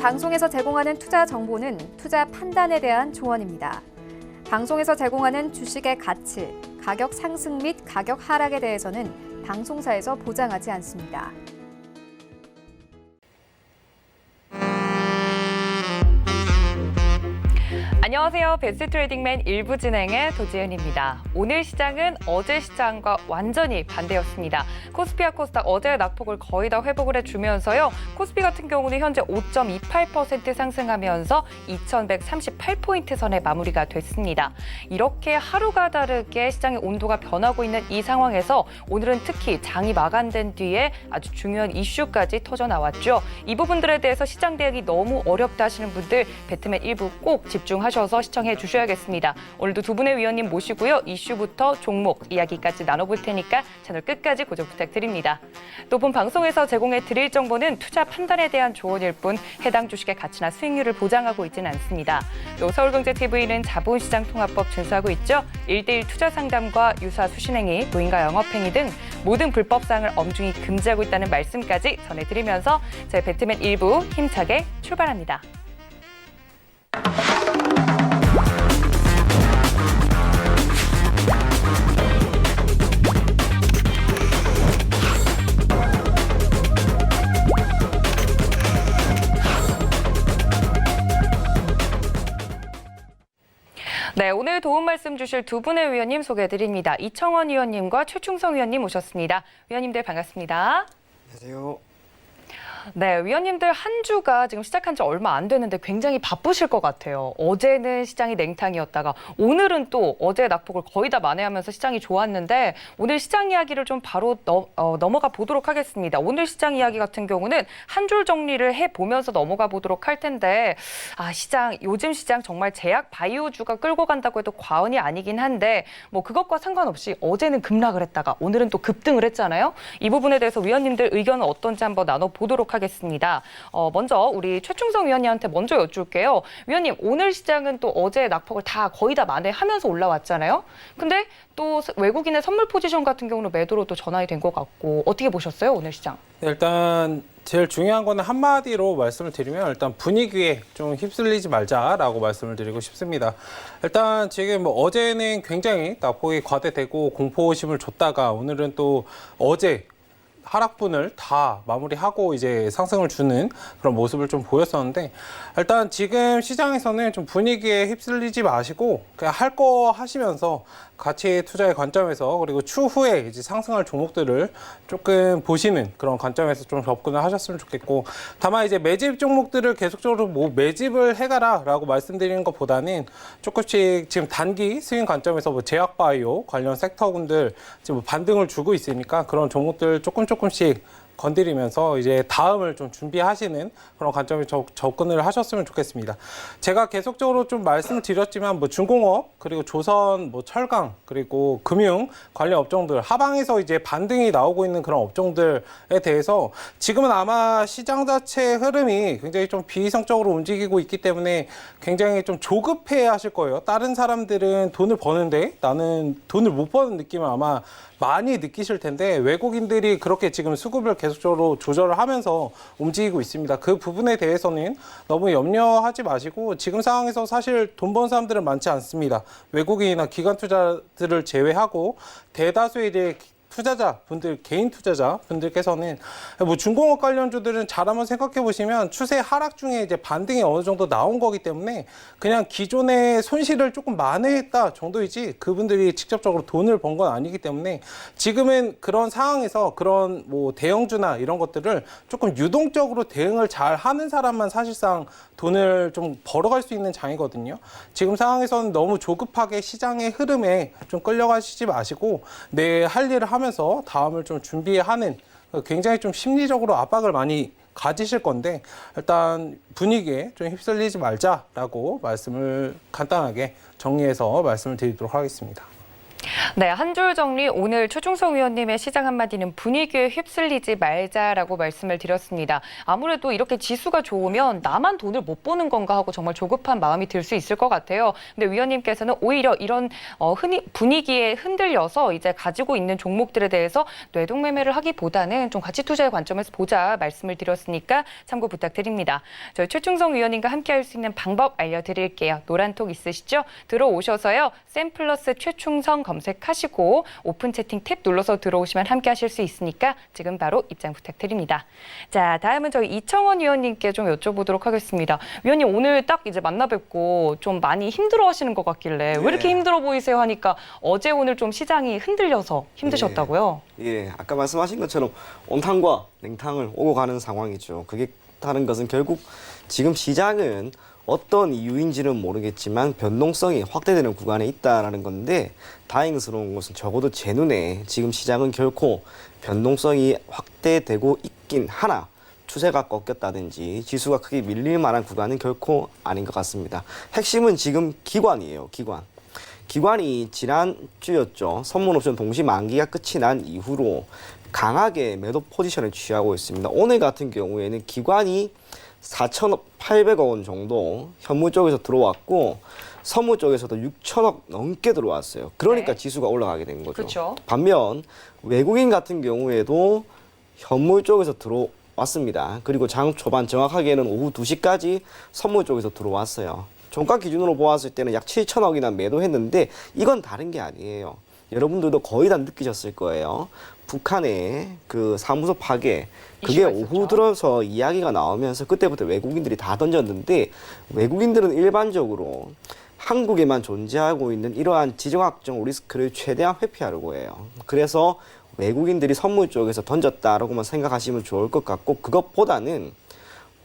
방송에서 제공하는 투자 정보는 투자 판단에 대한 조언입니다. 방송에서 제공하는 주식의 가치, 가격 상승 및 가격 하락에 대해서는 방송사에서 보장하지 않습니다. 안녕하세요. 베스트트레이딩맨 1부 진행의 도지은입니다. 오늘 시장은 어제 시장과 완전히 반대였습니다. 코스피와 코스닥 어제의 낙폭을 거의 다 회복을 해주면서요. 코스피 같은 경우는 현재 5.28% 상승하면서 2138포인트 선에 마무리가 됐습니다. 이렇게 하루가 다르게 시장의 온도가 변하고 있는 이 상황에서 오늘은 특히 장이 마감된 뒤에 아주 중요한 이슈까지 터져 나왔죠. 이 부분들에 대해서 시장 대응이 너무 어렵다 하시는 분들 배트맨 1부 꼭 집중하셔서 시청해 주셔야겠습니다. 오늘도 두 분의 위원님 모시고요. 이슈부터 종목, 이야기까지 나눠볼 테니까 채널 끝까지 고정 부탁드립니다. 또 본 방송에서 제공해 드릴 정보는 투자 판단에 대한 조언일 뿐 해당 주식의 가치나 수익률을 보장하고 있지는 않습니다. 또 서울경제TV는 자본시장통합법 준수하고 있죠. 1:1 투자 상담과 유사 수신행위, 노인과 영업행위 등 모든 불법사항을 엄중히 금지하고 있다는 말씀까지 전해드리면서 저희 배트맨 1부 힘차게 출발합니다. 네, 오늘 도움 말씀 주실 두 분의 위원님 소개해드립니다. 이청원 위원님과 최충성 위원님 모셨습니다. 위원님들 반갑습니다. 안녕하세요. 네, 위원님들 한 주가 지금 시작한 지 얼마 안 됐는데 굉장히 바쁘실 것 같아요. 어제는 시장이 냉탕이었다가 오늘은 또 어제 낙폭을 거의 다 만회하면서 시장이 좋았는데 오늘 시장 이야기를 좀 바로 넘어가 보도록 하겠습니다. 오늘 시장 이야기 같은 경우는 한 줄 정리를 해보면서 넘어가 보도록 할 텐데 요즘 시장 정말 제약 바이오주가 끌고 간다고 해도 과언이 아니긴 한데 뭐 그것과 상관없이 어제는 급락을 했다가 오늘은 또 급등을 했잖아요. 이 부분에 대해서 위원님들 의견은 어떤지 한번 나눠보도록 하겠습니다. 먼저 우리 최충성 위원님한테 먼저 여쭐게요. 위원님, 오늘 시장은 또 어제 낙폭을 거의 다 만회하면서 올라왔잖아요. 근데 또 외국인의 선물 포지션 같은 경우는 매도로 또 전환이 된 것 같고 어떻게 보셨어요, 오늘 시장? 일단 제일 중요한 거는 한마디로 말씀을 드리면 일단 분위기에 좀 휩쓸리지 말자라고 말씀을 드리고 싶습니다. 일단 지금 뭐 어제는 굉장히 낙폭이 과대되고 공포심을 줬다가 오늘은 또 어제 하락분을 다 마무리하고 이제 상승을 주는 그런 모습을 좀 보였었는데 일단 지금 시장에서는 좀 분위기에 휩쓸리지 마시고 그냥 할 거 하시면서 가치 투자의 관점에서 그리고 추후에 이제 상승할 종목들을 조금 보시는 그런 관점에서 좀 접근을 하셨으면 좋겠고 다만 이제 매집 종목들을 계속적으로 뭐 매집을 해가라라고 말씀드리는 것보다는 조금씩 지금 단기 스윙 관점에서 뭐 제약바이오 관련 섹터군들 지금 뭐 반등을 주고 있으니까 그런 종목들 조금씩 건드리면서 이제 다음을 좀 준비하시는 그런 관점에 접근을 하셨으면 좋겠습니다. 제가 계속적으로 좀 말씀을 드렸지만 뭐 중공업 그리고 조선 뭐 철강 그리고 금융 관련 업종들 하방에서 이제 반등이 나오고 있는 그런 업종들에 대해서 지금은 아마 시장 자체 흐름이 굉장히 좀 비이성적으로 움직이고 있기 때문에 굉장히 좀 조급해 하실 거예요. 다른 사람들은 돈을 버는데 나는 돈을 못 버는 느낌을 아마 많이 느끼실 텐데 외국인들이 그렇게 지금 수급을 계속적으로 조절을 하면서 움직이고 있습니다. 그 부분에 대해서는 너무 염려하지 마시고 지금 상황에서 사실 돈 버는 사람들은 많지 않습니다. 외국인이나 기관 투자들을 제외하고 대다수의 이제 투자자분들, 개인 투자자분들께서는 뭐 중공업 관련주들은 잘 한번 생각해 보시면 추세 하락 중에 이제 반등이 어느 정도 나온 거기 때문에 그냥 기존의 손실을 조금 만회했다 정도이지 그분들이 직접적으로 돈을 번 건 아니기 때문에 지금은 그런 상황에서 그런 뭐 대형주나 이런 것들을 조금 유동적으로 대응을 잘 하는 사람만 사실상 돈을 좀 벌어갈 수 있는 장이거든요. 지금 상황에서는 너무 조급하게 시장의 흐름에 좀 끌려가시지 마시고 내 할 일을 하면서 다음을 좀 준비하는 굉장히 좀 심리적으로 압박을 많이 가지실 건데 일단 분위기에 좀 휩쓸리지 말자라고 말씀을 간단하게 정리해서 말씀을 드리도록 하겠습니다. 네, 한 줄 정리 오늘 최충성 위원님의 시장 한마디는 분위기에 휩쓸리지 말자라고 말씀을 드렸습니다. 아무래도 이렇게 지수가 좋으면 나만 돈을 못 버는 건가 하고 정말 조급한 마음이 들 수 있을 것 같아요. 근데 위원님께서는 오히려 이런 분위기에 흔들려서 이제 가지고 있는 종목들에 대해서 뇌동매매를 하기보다는 좀 가치 투자의 관점에서 보자 말씀을 드렸으니까 참고 부탁드립니다. 저희 최충성 위원님과 함께 할 수 있는 방법 알려드릴게요. 노란톡 있으시죠? 들어오셔서요. 샘플러스 최충성 검색하시고 오픈 채팅 탭 눌러서 들어오시면 함께 하실 수 있으니까 지금 바로 입장 부탁드립니다. 자, 다음은 저희 이청원 위원님께 좀 여쭤보도록 하겠습니다. 위원님 오늘 딱 이제 만나 뵙고 좀 많이 힘들어 하시는 것 같길래 왜 이렇게 힘들어 보이세요 하니까 어제 오늘 좀 시장이 흔들려서 힘드셨다고요? 예, 아까 말씀하신 것처럼 온탕과 냉탕을 오고 가는 상황이죠. 그게 다른 것은 결국 지금 시장은 어떤 이유인지는 모르겠지만 변동성이 확대되는 구간에 있다라는 건데 다행스러운 것은 적어도 제 눈에 지금 시장은 결코 변동성이 확대되고 있긴 하나 추세가 꺾였다든지 지수가 크게 밀릴 만한 구간은 결코 아닌 것 같습니다. 핵심은 지금 기관이에요. 기관이 지난주였죠. 선물옵션 동시 만기가 끝이 난 이후로 강하게 매도 포지션을 취하고 있습니다. 오늘 같은 경우에는 기관이 4,800억 원 정도 현물 쪽에서 들어왔고 선물 쪽에서도 6천억 넘게 들어왔어요. 그러니까 네. 지수가 올라가게 된 거죠. 그렇죠. 반면 외국인 같은 경우에도 현물 쪽에서 들어왔습니다. 그리고 장 초반 정확하게는 오후 2시까지 선물 쪽에서 들어왔어요. 종가 기준으로 보았을 때는 약 7천억이나 매도했는데 이건 다른 게 아니에요. 여러분들도 거의 다 느끼셨을 거예요. 북한의 그 사무소 파괴, 그게 이슈가 오후 있었죠. 들어서 이야기가 나오면서 그때부터 외국인들이 다 던졌는데 외국인들은 일반적으로 한국에만 존재하고 있는 이러한 지정학적 리스크를 최대한 회피하려고 해요. 그래서 외국인들이 선물 쪽에서 던졌다라고만 생각하시면 좋을 것 같고 그것보다는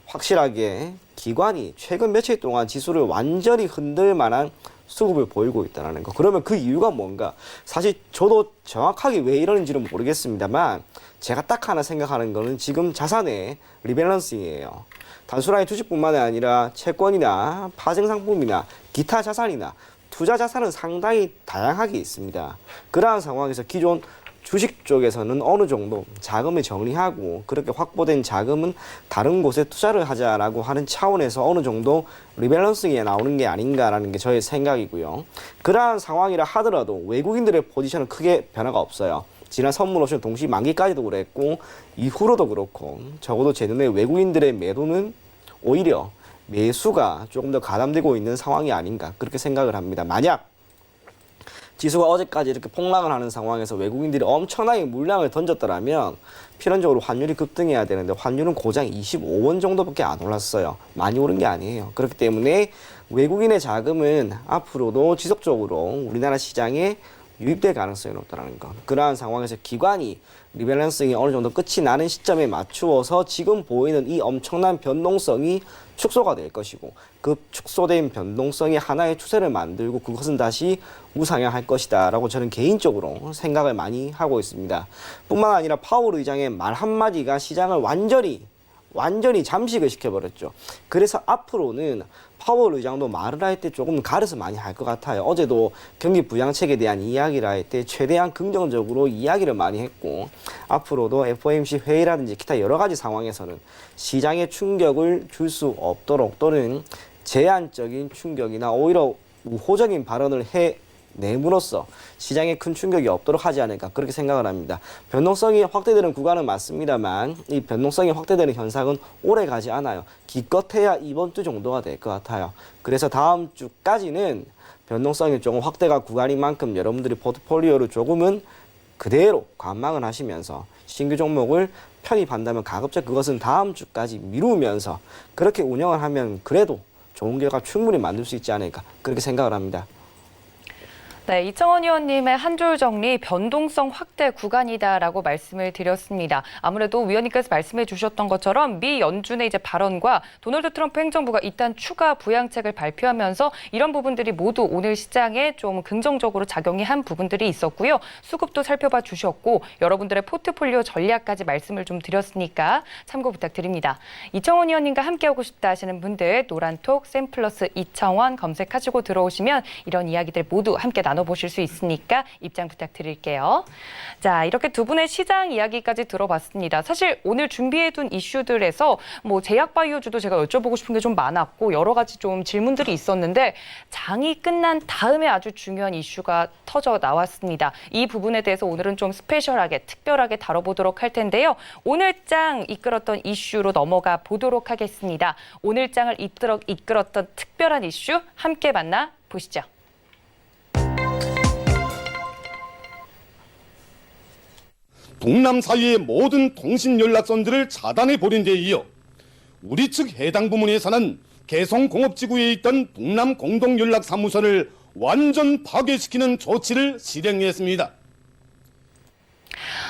확실하게 기관이 최근 며칠 동안 지수를 완전히 흔들 만한 수급을 보이고 있다는 거. 그러면 그 이유가 뭔가? 사실 저도 정확하게 왜 이러는지는 모르겠습니다만 제가 딱 하나 생각하는 거는 지금 자산의 리밸런싱이에요. 단순하게 주식뿐만 아니라 채권이나 파생상품이나 기타 자산이나 투자 자산은 상당히 다양하게 있습니다. 그러한 상황에서 기존 주식 쪽에서는 어느 정도 자금을 정리하고 그렇게 확보된 자금은 다른 곳에 투자를 하자라고 하는 차원에서 어느 정도 리밸런싱이 나오는 게 아닌가라는 게 저의 생각이고요. 그러한 상황이라 하더라도 외국인들의 포지션은 크게 변화가 없어요. 지난 선물옵션 동시 만기까지도 그랬고 이후로도 그렇고 적어도 제 눈에 외국인들의 매도는 오히려 매수가 조금 더 가담되고 있는 상황이 아닌가 그렇게 생각을 합니다. 만약 지수가 어제까지 이렇게 폭락을 하는 상황에서 외국인들이 엄청나게 물량을 던졌더라면 필연적으로 환율이 급등해야 되는데 환율은 고작 25원 정도밖에 안 올랐어요. 많이 오른 게 아니에요. 그렇기 때문에 외국인의 자금은 앞으로도 지속적으로 우리나라 시장에 유입될 가능성이 높다는 것. 그러한 상황에서 기관이 리밸런싱이 어느 정도 끝이 나는 시점에 맞추어서 지금 보이는 이 엄청난 변동성이 축소가 될 것이고 그 축소된 변동성이 하나의 추세를 만들고 그것은 다시 우상향할 것이다 라고 저는 개인적으로 생각을 많이 하고 있습니다. 뿐만 아니라 파월 의장의 말 한마디가 시장을 완전히 잠식을 시켜버렸죠. 그래서 앞으로는 파월 의장도 말을 할 때 조금 가려서 많이 할 것 같아요. 어제도 경기 부양책에 대한 이야기를 할 때 최대한 긍정적으로 이야기를 많이 했고 앞으로도 FOMC 회의라든지 기타 여러 가지 상황에서는 시장에 충격을 줄 수 없도록 또는 제한적인 충격이나 오히려 우호적인 발언을 내므로써 시장에 큰 충격이 없도록 하지 않을까 그렇게 생각을 합니다. 변동성이 확대되는 구간은 맞습니다만 이 변동성이 확대되는 현상은 오래 가지 않아요. 기껏해야 이번 주 정도가 될 것 같아요. 그래서 다음 주까지는 변동성이 조금 확대가 구간인 만큼 여러분들이 포트폴리오를 조금은 그대로 관망을 하시면서 신규 종목을 편입한다면 가급적 그것은 다음 주까지 미루면서 그렇게 운영을 하면 그래도 좋은 결과 충분히 만들 수 있지 않을까 그렇게 생각을 합니다. 네, 이청원 의원님의 한 줄 정리 변동성 확대 구간이다라고 말씀을 드렸습니다. 아무래도 위원님께서 말씀해 주셨던 것처럼 미 연준의 이제 발언과 도널드 트럼프 행정부가 일단 추가 부양책을 발표하면서 이런 부분들이 모두 오늘 시장에 좀 긍정적으로 작용이 한 부분들이 있었고요. 수급도 살펴봐 주셨고 여러분들의 포트폴리오 전략까지 말씀을 좀 드렸으니까 참고 부탁드립니다. 이청원 의원님과 함께하고 싶다 하시는 분들 노란톡 샘플러스 이청원 검색하시고 들어오시면 이런 이야기들 모두 함께 나눠 나눠보실 수 있으니까 입장 부탁드릴게요. 자, 이렇게 두 분의 시장 이야기까지 들어봤습니다. 사실 오늘 준비해둔 이슈들에서 뭐 제약바이오주도 제가 여쭤보고 싶은 게 좀 많았고 여러 가지 좀 질문들이 있었는데 장이 끝난 다음에 아주 중요한 이슈가 터져 나왔습니다. 이 부분에 대해서 오늘은 좀 스페셜하게 특별하게 다뤄보도록 할 텐데요. 오늘 장 이끌었던 이슈로 넘어가 보도록 하겠습니다. 오늘 장을 이끌었던 특별한 이슈 함께 만나 보시죠. 동남 사이의 모든 통신 연락선들을 차단해버린 데 이어 우리 측 해당 부문에서는 개성공업지구에 있던 동남 공동연락사무소를 완전 파괴시키는 조치를 실행했습니다.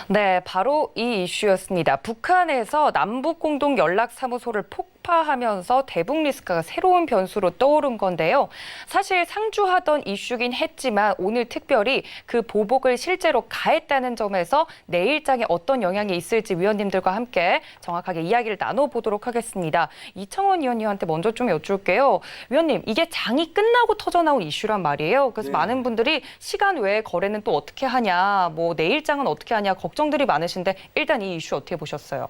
네, 바로 이 이슈였습니다. 북한에서 남북공동연락사무소를 폭파하면서 대북 리스크가 새로운 변수로 떠오른 건데요. 사실 상주하던 이슈긴 했지만 오늘 특별히 그 보복을 실제로 가했다는 점에서 내일장에 어떤 영향이 있을지 위원님들과 함께 정확하게 이야기를 나눠보도록 하겠습니다. 이청원 위원님한테 먼저 좀 여쭐게요. 위원님, 이게 장이 끝나고 터져나온 이슈란 말이에요. 그래서 많은 분들이 시간 외에 거래는 또 어떻게 하냐, 뭐 내일장은 어떻게 하냐 걱정들이 많으신데 일단 이 이슈 어떻게 보셨어요?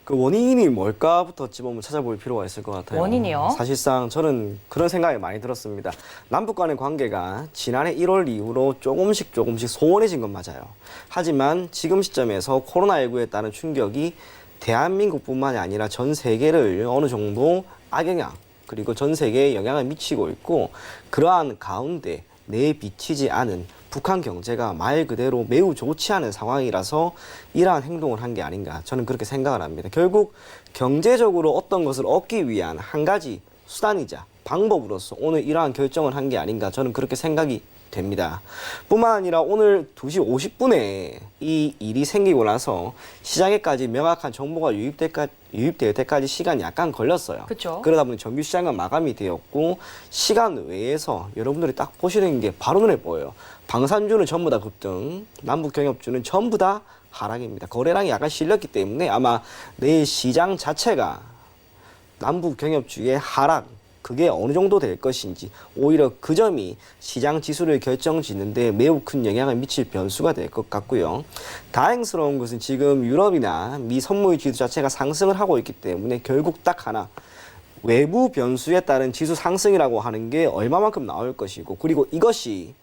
그 원인이 뭘까부터 좀 한번 찾아볼 필요가 있을 것 같아요. 원인이요? 사실상 저는 그런 생각이 많이 들었습니다. 남북 간의 관계가 지난해 1월 이후로 조금씩 소원해진 건 맞아요. 하지만 지금 시점에서 코로나19에 따른 충격이 대한민국뿐만이 아니라 전 세계를 어느 정도 악영향 그리고 전 세계에 영향을 미치고 있고 그러한 가운데 내비치지 않은 북한 경제가 말 그대로 매우 좋지 않은 상황이라서 이러한 행동을 한 게 아닌가 저는 그렇게 생각을 합니다. 결국 경제적으로 어떤 것을 얻기 위한 한 가지 수단이자 방법으로서 오늘 이러한 결정을 한 게 아닌가 저는 그렇게 생각이 됩니다. 뿐만 아니라 오늘 2시 50분에 이 일이 생기고 나서 시장에까지 명확한 정보가 유입될 때까지 시간이 약간 걸렸어요. 그쵸. 그러다 보니 정규 시장은 마감이 되었고 시간 외에서 여러분들이 딱 보시는 게 바로 눈에 보여요. 방산주는 전부 다 급등, 남북 경협주는 전부 다 하락입니다. 거래량이 약간 실렸기 때문에 아마 내일 시장 자체가 남북 경협주의 하락 그게 어느 정도 될 것인지 오히려 그 점이 시장 지수를 결정짓는데 매우 큰 영향을 미칠 변수가 될 것 같고요. 다행스러운 것은 지금 유럽이나 미 선물 지수 자체가 상승을 하고 있기 때문에 결국 딱 하나 외부 변수에 따른 지수 상승이라고 하는 게 얼마만큼 나올 것이고 그리고 이것이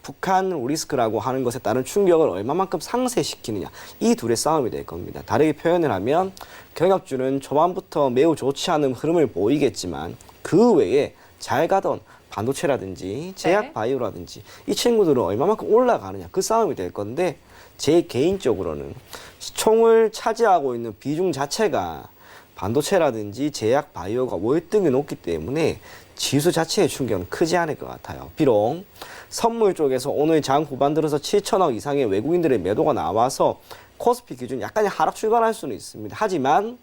북한 리스크라고 하는 것에 따른 충격을 얼마만큼 상쇄시키느냐 이 둘의 싸움이 될 겁니다. 다르게 표현을 하면 경협주는 초반부터 매우 좋지 않은 흐름을 보이겠지만 그 외에 잘 가던 반도체라든지 제약 바이오라든지 이 친구들은 얼마만큼 올라가느냐 그 싸움이 될 건데 제 개인적으로는 시총을 차지하고 있는 비중 자체가 반도체라든지 제약 바이오가 월등히 높기 때문에 지수 자체의 충격은 크지 않을 것 같아요. 비록 선물 쪽에서 오늘 장 후반 들어서 7천억 이상의 외국인들의 매도가 나와서 코스피 기준 약간의 하락 출발할 수는 있습니다. 하지만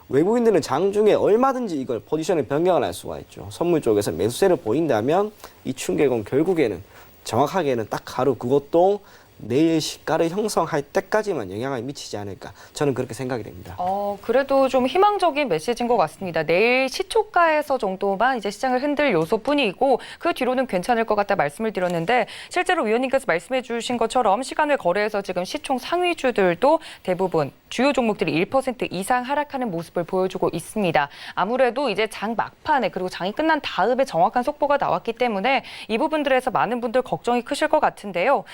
외국인들은 장중에 얼마든지 이걸 포지션을 변경을 할 수가 있죠. 선물 쪽에서 매수세를 보인다면 이 충격은 결국에는 정확하게는 딱 하루 그것도 내일 시가를 형성할 때까지만 영향을 미치지 않을까 저는 그렇게 생각이 됩니다. 그래도 좀 희망적인 메시지인 것 같습니다. 내일 시초가에서 정도만 이제 시장을 흔들 요소뿐이고 그 뒤로는 괜찮을 것 같다 말씀을 드렸는데 실제로 위원님께서 말씀해 주신 것처럼 시간을 거래해서 지금 시총 상위주들도 대부분 주요 종목들이 1% 이상 하락하는 모습을 보여주고 있습니다. 아무래도 이제 장 막판에 그리고 장이 끝난 다음에 정확한 속보가 나왔기 때문에 이 부분들에서 많은 분들 걱정이 크실 것 같은데요.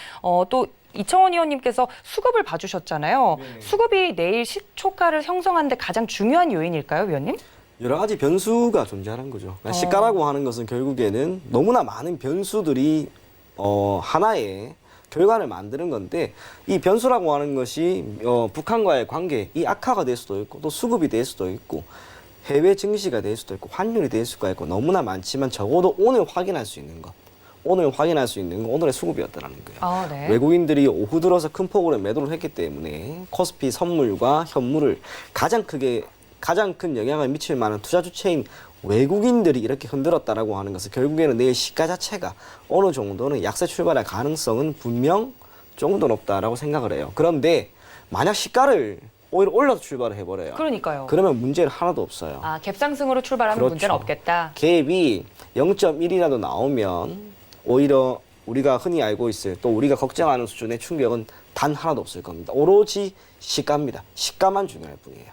또 이청원 의원님께서 수급을 봐주셨잖아요. 네. 수급이 내일 시초가를 형성하는 데 가장 중요한 요인일까요, 위원님? 여러 가지 변수가 존재하는 거죠. 그러니까 시가라고 하는 것은 결국에는 너무나 많은 변수들이 하나의 결과를 만드는 건데 이 변수라고 하는 것이 북한과의 관계, 이 악화가 될 수도 있고 또 수급이 될 수도 있고 해외 증시가 될 수도 있고 환율이 될 수가 있고 너무나 많지만 적어도 오늘 확인할 수 있는 것. 오늘 확인할 수 있는 건 오늘의 수급이었다는 거예요. 네. 외국인들이 오후 들어서 큰 폭으로 매도를 했기 때문에 코스피 선물과 현물을 가장 큰 영향을 미칠 만한 투자 주체인 외국인들이 이렇게 흔들었다라고 하는 것은 결국에는 내일 시가 자체가 어느 정도는 약세 출발할 가능성은 분명 조금 더 높다라고 생각을 해요. 그런데 만약 시가를 오히려 올려서 출발을 해버려요. 그러니까요. 그러면 문제는 하나도 없어요. 갭상승으로 출발하면 그렇죠. 문제는 없겠다. 갭이 0.1이라도 나오면 오히려 우리가 흔히 알고 있을 또 우리가 걱정하는 수준의 충격은 단 하나도 없을 겁니다. 오로지 시가입니다. 시가만 중요할 뿐이에요.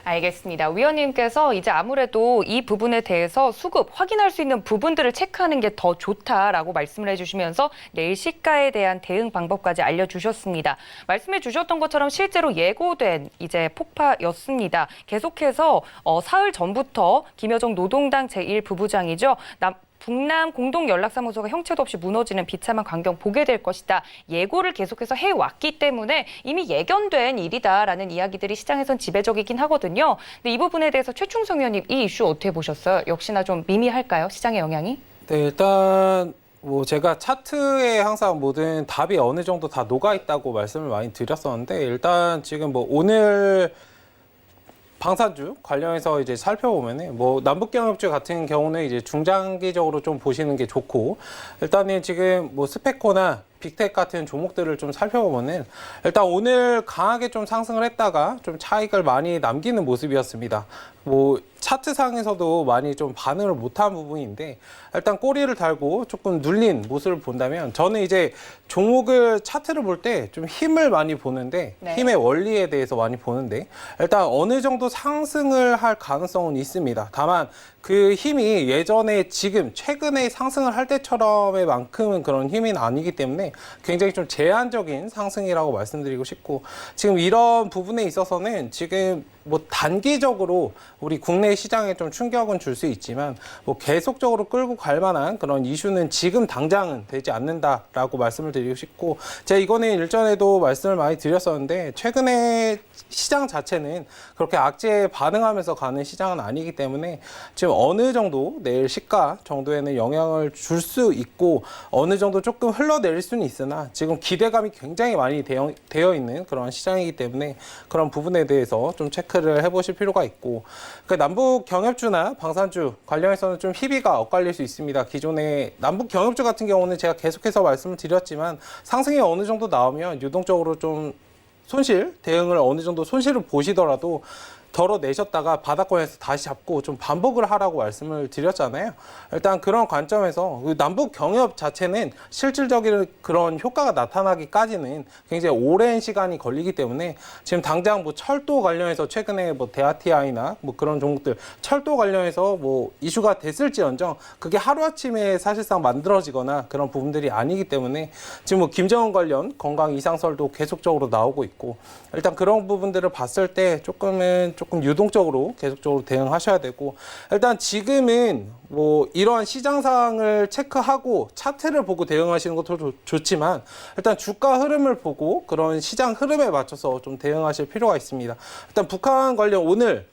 알겠습니다. 위원님께서 이제 아무래도 이 부분에 대해서 수급 확인할 수 있는 부분들을 체크하는 게 더 좋다라고 말씀을 해주시면서 내일 시가에 대한 대응 방법까지 알려주셨습니다. 말씀해 주셨던 것처럼 실제로 예고된 이제 폭파였습니다. 계속해서 사흘 전부터 김여정 노동당 제1부부장이죠. 북남 공동연락사무소가 형체도 없이 무너지는 비참한 광경 보게 될 것이다. 예고를 계속해서 해왔기 때문에 이미 예견된 일이다라는 이야기들이 시장에선 지배적이긴 하거든요. 근데 이 부분에 대해서 최충성 의원님 이 이슈 어떻게 보셨어요? 역시나 좀 미미할까요? 시장의 영향이? 네, 일단 뭐 제가 차트에 항상 모든 답이 어느 정도 다 녹아 있다고 말씀을 많이 드렸었는데 일단 지금 뭐 오늘 방산주 관련해서 이제 살펴보면은 뭐 남북경협주 같은 경우는 이제 중장기적으로 좀 보시는 게 좋고 일단은 지금 뭐 스페코나 빅텍 같은 종목들을 좀 살펴보면은 일단 오늘 강하게 좀 상승을 했다가 좀 차익을 많이 남기는 모습이었습니다. 뭐 차트상에서도 많이 좀 반응을 못한 부분인데 일단 꼬리를 달고 조금 눌린 모습을 본다면 저는 이제 종목을 차트를 볼 때 좀 힘을 많이 보는데 네. 힘의 원리에 대해서 많이 보는데 일단 어느 정도 상승을 할 가능성은 있습니다. 다만 그 힘이 예전에 지금 최근에 상승을 할 때처럼의 만큼은 그런 힘은 아니기 때문에 굉장히 좀 제한적인 상승이라고 말씀드리고 싶고 지금 이런 부분에 있어서는 지금 뭐 단기적으로 우리 국내 시장에 좀 충격은 줄 수 있지만 뭐 계속적으로 끌고 갈 만한 그런 이슈는 지금 당장은 되지 않는다라고 말씀을 드리고 싶고 제가 이거는 일전에도 말씀을 많이 드렸었는데 최근에 시장 자체는 그렇게 악재에 반응하면서 가는 시장은 아니기 때문에 지금 어느 정도 내일 시가 정도에는 영향을 줄 수 있고 어느 정도 조금 흘러내릴 수는 있으나 지금 기대감이 굉장히 많이 되어 있는 그런 시장이기 때문에 그런 부분에 대해서 좀 체크를 해보실 필요가 있고 그러니까 남북 경협주나 방산주 관련해서는 좀 희비가 엇갈릴 수 있습니다. 기존에 남북 경협주 같은 경우는 제가 계속해서 말씀을 드렸지만 상승이 어느 정도 나오면 유동적으로 좀 대응을 어느 정도 손실을 보시더라도 덜어내셨다가 바닥권에서 다시 잡고 좀 반복을 하라고 말씀을 드렸잖아요. 일단 그런 관점에서 남북 경협 자체는 실질적인 그런 효과가 나타나기까지는 굉장히 오랜 시간이 걸리기 때문에 지금 당장 뭐 철도 관련해서 최근에 뭐 데아티아이나 뭐 그런 종목들 철도 관련해서 뭐 이슈가 됐을지언정 그게 하루아침에 사실상 만들어지거나 그런 부분들이 아니기 때문에 지금 뭐 김정은 관련 건강 이상설도 계속적으로 나오고 있고 일단 그런 부분들을 봤을 때 조금 유동적으로 계속적으로 대응하셔야 되고 일단 지금은 뭐 이러한 시장 상황을 체크하고 차트를 보고 대응하시는 것도 좋지만 일단 주가 흐름을 보고 그런 시장 흐름에 맞춰서 좀 대응하실 필요가 있습니다. 일단 북한 관련 오늘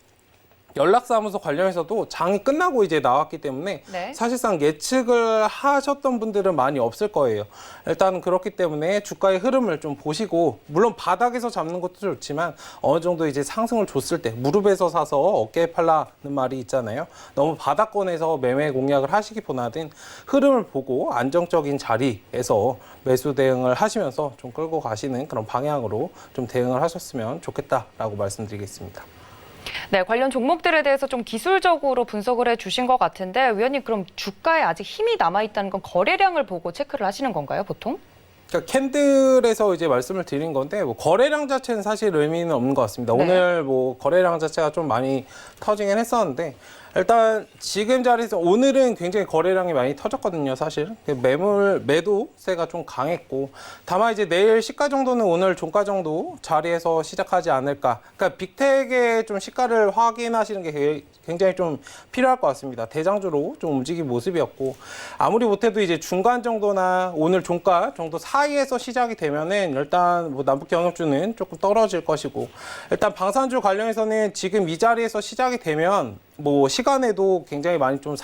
연락사무소 관련해서도 장이 끝나고 이제 나왔기 때문에 네. 사실상 예측을 하셨던 분들은 많이 없을 거예요. 일단 그렇기 때문에 주가의 흐름을 좀 보시고 물론 바닥에서 잡는 것도 좋지만 어느 정도 이제 상승을 줬을 때 무릎에서 사서 어깨에 팔라는 말이 있잖아요. 너무 바닥권에서 매매 공략을 하시기보다는 흐름을 보고 안정적인 자리에서 매수 대응을 하시면서 좀 끌고 가시는 그런 방향으로 좀 대응을 하셨으면 좋겠다라고 말씀드리겠습니다. 네, 관련 종목들에 대해서 좀 기술적으로 분석을 해주신 것 같은데 위원님 그럼 주가에 아직 힘이 남아있다는 건 거래량을 보고 체크를 하시는 건가요, 보통? 그러니까 캔들에서 이제 말씀을 드린 건데 뭐 거래량 자체는 사실 의미는 없는 것 같습니다. 네. 오늘 뭐 거래량 자체가 좀 많이 터지긴 했었는데 일단 지금 자리에서 오늘은 굉장히 거래량이 많이 터졌거든요, 사실. 매도세가 좀 강했고 다만 이제 내일 시가 정도는 오늘 종가 정도 자리에서 시작하지 않을까. 그러니까 빅텍의 좀 시가를 확인하시는 게 굉장히 좀 필요할 것 같습니다. 대장주로 좀 움직인 모습이었고 아무리 못해도 이제 중간 정도나 오늘 종가 정도 사이에서 시작이 되면은 일단 뭐 남북 경협주는 조금 떨어질 것이고 일단 방산주 관련해서는 지금 이 자리에서 시작이 되면 뭐 시간에도 굉장히 많이 좀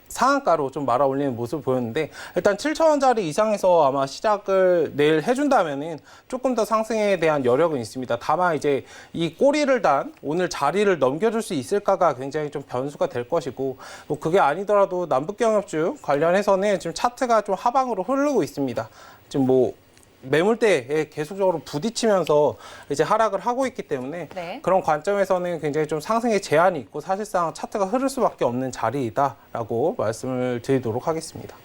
상한가로 좀 말아 올리는 모습을 보였는데 일단 7,000원짜리 이상에서 아마 시작을 내일 해준다면은 조금 더 상승에 대한 여력은 있습니다. 다만 이제 이 꼬리를 단 오늘 자리를 넘겨줄 수 있을까가 굉장히 좀 변수가 될 것이고 뭐 그게 아니더라도 남북경협주 관련해서는 지금 차트가 좀 하방으로 흐르고 있습니다. 지금 뭐 매물대에 계속적으로 부딪히면서 이제 하락을 하고 있기 때문에 네. 그런 관점에서는 굉장히 좀 상승의 제한이 있고 사실상 차트가 흐를 수밖에 없는 자리이다라고 말씀을 드리도록 하겠습니다.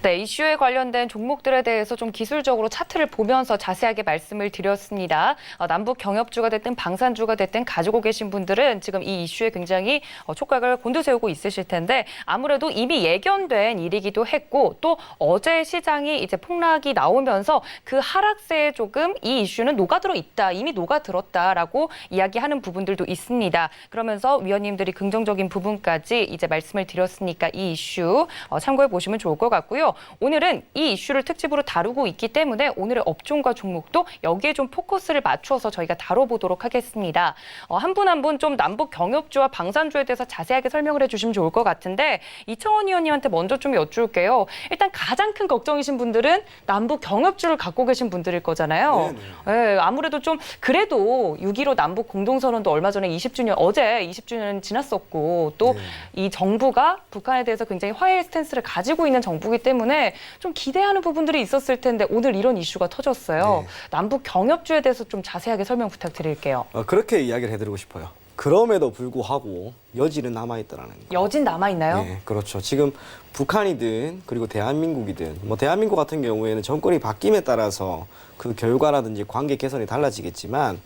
네, 이슈에 관련된 종목들에 대해서 좀 기술적으로 차트를 보면서 자세하게 말씀을 드렸습니다. 남북 경협주가 됐든 방산주가 됐든 가지고 계신 분들은 지금 이 이슈에 굉장히 촉각을 곤두세우고 있으실 텐데 아무래도 이미 예견된 일이기도 했고 또 어제 시장이 이제 폭락이 나오면서 그 하락세에 조금 이 이슈는 녹아들어 있다, 이미 녹아들었다라고 이야기하는 부분들도 있습니다. 그러면서 위원님들이 긍정적인 부분까지 이제 말씀을 드렸으니까 이 이슈 참고해 보시면 좋을 것 같고요. 오늘은 이 이슈를 특집으로 다루고 있기 때문에 오늘의 업종과 종목도 여기에 좀 포커스를 맞추어서 저희가 다뤄보도록 하겠습니다. 한 분 한 분 좀 남북 경협주와 방산주에 대해서 자세하게 설명을 해주시면 좋을 것 같은데 이청원 의원님한테 먼저 좀 여쭐게요. 일단 가장 큰 걱정이신 분들은 남북 경협주를 갖고 계신 분들일 거잖아요. 네, 아무래도 좀 그래도 6.15 남북 공동선언도 얼마 전에 20주년, 어제 20주년 지났었고 또 이 정부가 북한에 대해서 굉장히 화해의 스탠스를 가지고 있는 정부이기 때문에 좀 기대하는 부분들이 있었을 텐데 오늘 이런 이슈가 터졌어요. 남북 경협주에 대해서 좀 자세하게 설명 부탁드릴게요. 그렇게 이야기를 해드리고 싶어요. 그럼에도 불구하고 여지는 남아있다라는 거. 여진 남아있나요? 네, 그렇죠. 지금 북한이든 그리고 대한민국이든 뭐 대한민국 같은 경우에는 정권이 바뀜에 따라서 그 결과라든지 관계 개선이 달라지겠지만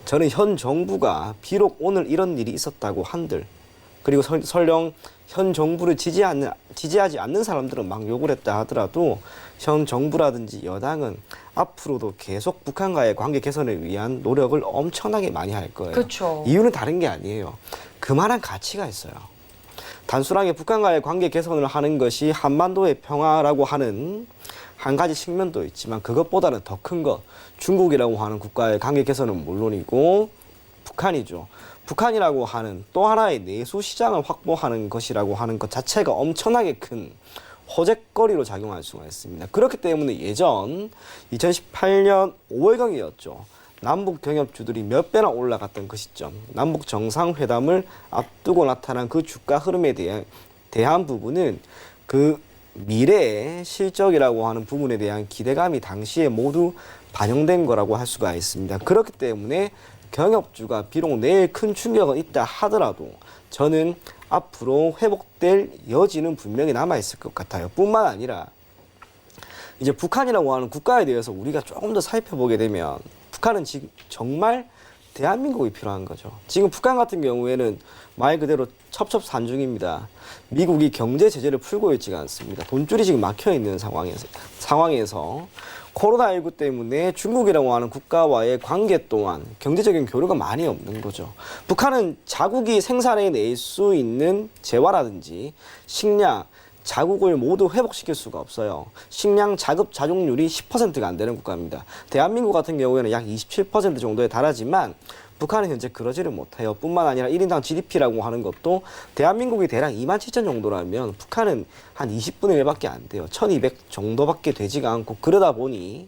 저는 현 정부가 비록 오늘 이런 일이 있었다고 한들 그리고 설령 현 정부를 지지하지 않는 사람들은 막 욕을 했다 하더라도 현 정부라든지 여당은 앞으로도 계속 북한과의 관계 개선을 위한 노력을 엄청나게 많이 할 거예요. 그렇죠. 이유는 다른 게 아니에요. 그만한 가치가 있어요. 단순하게 북한과의 관계 개선을 하는 것이 한반도의 평화라고 하는 한 가지 측면도 있지만 그것보다는 더 큰 것, 중국이라고 하는 국가의 관계 개선은 물론이고 북한이죠. 북한이라고 하는 또 하나의 내수 시장을 확보하는 것이라고 하는 것 자체가 엄청나게 큰 호재거리로 작용할 수가 있습니다. 그렇기 때문에 예전 2018년 5월경이었죠. 남북 경협주들이 몇 배나 올라갔던 그 시점, 남북 정상회담을 앞두고 나타난 그 주가 흐름에 대한 부분은 그 미래의 실적이라고 하는 부분에 대한 기대감이 당시에 모두 반영된 거라고 할 수가 있습니다. 그렇기 때문에 경협주가 비록 내일 큰 충격은 있다 하더라도 저는 앞으로 회복될 여지는 분명히 남아있을 것 같아요. 뿐만 아니라 이제 북한이라고 하는 국가에 대해서 우리가 조금 더 살펴보게 되면 북한은 지금 정말 대한민국이 필요한 거죠. 지금 북한 같은 경우에는 말 그대로 첩첩산중입니다. 미국이 경제 제재를 풀고 있지가 않습니다. 돈줄이 지금 막혀 있는 상황에서 코로나19 때문에 중국이라고 하는 국가와의 관계 또한 경제적인 교류가 많이 없는 거죠. 북한은 자국이 생산해낼 수 있는 재화라든지 식량, 자국을 모두 회복시킬 수가 없어요. 식량 자급 자족률이 10%가 안 되는 국가입니다. 대한민국 같은 경우에는 약 27% 정도에 달하지만 북한은 현재 그러지를 못해요. 뿐만 아니라 1인당 GDP라고 하는 것도 대한민국이 대략 27,000 정도라면 북한은 한 20분의 1밖에 안 돼요. 1200 정도밖에 되지가 않고 그러다 보니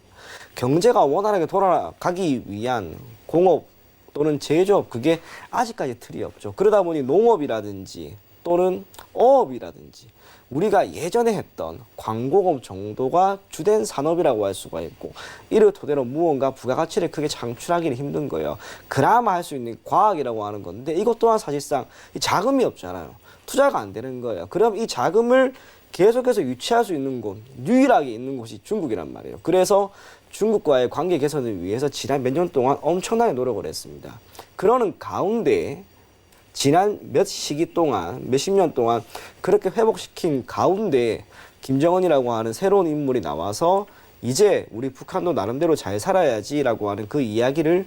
경제가 원활하게 돌아가기 위한 공업 또는 제조업 그게 아직까지 틀이 없죠. 그러다 보니 농업이라든지 또는 어업이라든지 우리가 예전에 했던 광공업 정도가 주된 산업이라고 할 수가 있고 이를 토대로 무언가 부가가치를 크게 창출하기는 힘든 거예요. 그나마 할 수 있는 과학이라고 하는 건데 이것 또한 사실상 자금이 없잖아요. 투자가 안 되는 거예요. 그럼 이 자금을 계속해서 유치할 수 있는 곳, 유일하게 있는 곳이 중국이란 말이에요. 그래서 중국과의 관계 개선을 위해서 지난 몇 년 동안 엄청나게 노력을 했습니다. 그러는 가운데 지난 몇 시기 동안, 몇십 년 동안 그렇게 회복시킨 가운데 김정은이라고 하는 새로운 인물이 나와서 이제 우리 북한도 나름대로 잘 살아야지라고 하는 그 이야기를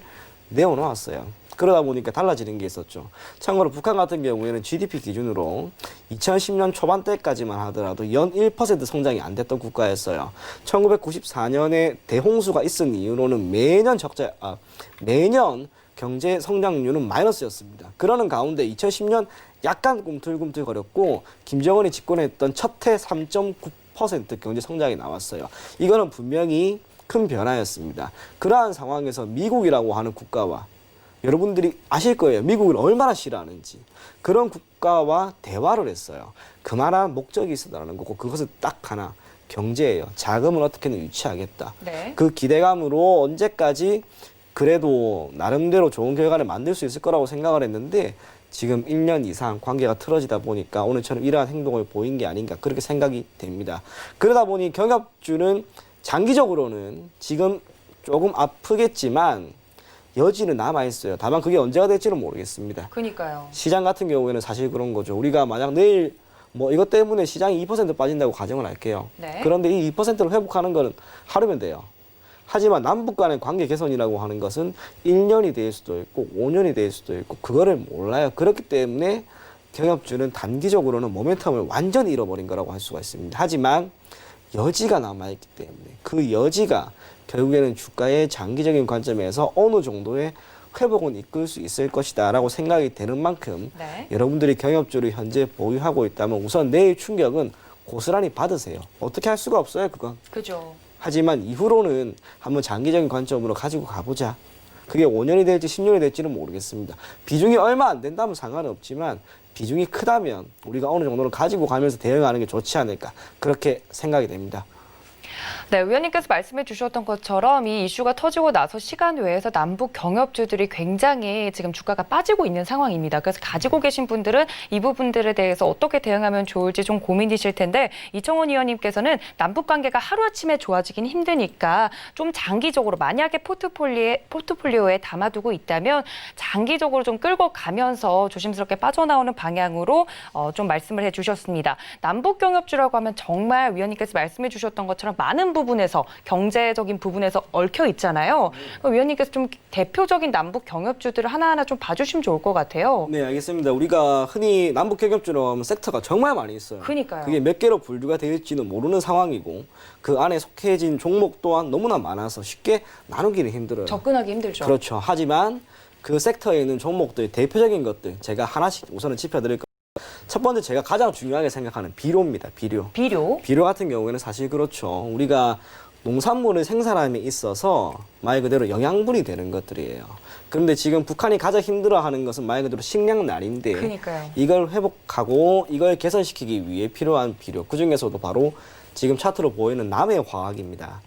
내어놓았어요. 그러다 보니까 달라지는 게 있었죠. 참고로 북한 같은 경우에는 GDP 기준으로 2010년 초반때까지만 하더라도 연 1% 성장이 안 됐던 국가였어요. 1994년에 대홍수가 있은 이후로는 매년 경제 성장률은 마이너스였습니다. 그러는 가운데 2010년 약간 꿈틀꿈틀거렸고 김정은이 집권했던 첫 해 3.9% 경제 성장이 나왔어요. 이거는 분명히 큰 변화였습니다. 그러한 상황에서 미국이라고 하는 국가와 여러분들이 아실 거예요. 미국을 얼마나 싫어하는지. 그런 국가와 대화를 했어요. 그만한 목적이 있었다는 거고 그것은 딱 하나. 경제예요. 자금을 어떻게든 유치하겠다. 네. 그 기대감으로 언제까지 그래도 나름대로 좋은 결과를 만들 수 있을 거라고 생각을 했는데 지금 1년 이상 관계가 틀어지다 보니까 오늘처럼 이러한 행동을 보인 게 아닌가 그렇게 생각이 됩니다. 그러다 보니 경협주는 장기적으로는 지금 조금 아프겠지만 여지는 남아있어요. 다만 그게 언제가 될지는 모르겠습니다. 그러니까요. 시장 같은 경우에는 사실 그런 거죠. 우리가 만약 내일 뭐 이것 때문에 시장이 2% 빠진다고 가정을 할게요. 네. 그런데 이 2%를 회복하는 거는 하루면 돼요. 하지만 남북 간의 관계 개선이라고 하는 것은 1년이 될 수도 있고 5년이 될 수도 있고 그거를 몰라요. 그렇기 때문에 경협주는 단기적으로는 모멘텀을 완전히 잃어버린 거라고 할 수가 있습니다. 하지만 여지가 남아있기 때문에 그 여지가 결국에는 주가의 장기적인 관점에서 어느 정도의 회복은 이끌 수 있을 것이다 라고 생각이 되는 만큼 네. 여러분들이 경협주를 현재 보유하고 있다면 우선 내일 충격은 고스란히 받으세요. 어떻게 할 수가 없어요, 그건. 그죠. 하지만 이후로는 한번 장기적인 관점으로 가지고 가보자. 그게 5년이 될지 10년이 될지는 모르겠습니다. 비중이 얼마 안 된다면 상관은 없지만 비중이 크다면 우리가 어느 정도는 가지고 가면서 대응하는 게 좋지 않을까 그렇게 생각이 됩니다. 네, 의원님께서 말씀해 주셨던 것처럼 이 이슈가 터지고 나서 시간 외에서 남북 경협주들이 굉장히 지금 주가가 빠지고 있는 상황입니다. 그래서 가지고 계신 분들은 이 부분들에 대해서 어떻게 대응하면 좋을지 좀 고민이실 텐데 이청원 의원님께서는 남북 관계가 하루아침에 좋아지긴 힘드니까 좀 장기적으로 만약에 포트폴리오에 담아두고 있다면 장기적으로 좀 끌고 가면서 조심스럽게 빠져나오는 방향으로 좀 말씀을 해 주셨습니다. 남북 경협주라고 하면 정말 위원님께서 말씀해 주셨던 것처럼 많은 부분에서 경제적인 부분에서 얽혀 있잖아요. 위원님께서 좀 대표적인 남북 경협주들을 하나하나 좀 봐주시면 좋을 것 같아요. 네, 알겠습니다. 우리가 흔히 남북 경협주로 하면 섹터가 정말 많이 있어요. 그러니까요. 그게 몇 개로 분류가 될지는 모르는 상황이고 그 안에 속해진 종목 또한 너무나 많아서 쉽게 나누기는 힘들어요. 접근하기 힘들죠. 그렇죠. 하지만 그 섹터에 있는 종목들 대표적인 것들 제가 하나씩 우선은 짚어드릴 거예요. 첫 번째 제가 가장 중요하게 생각하는 비료입니다. 비료. 비료 같은 경우에는 사실 그렇죠. 우리가 농산물을 생산함에 있어서 말 그대로 영양분이 되는 것들이에요. 그런데 지금 북한이 가장 힘들어하는 것은 말 그대로 식량난인데 그러니까요. 이걸 회복하고 이걸 개선시키기 위해 필요한 비료. 그중에서도 바로 지금 차트로 보이는 남해화학입니다.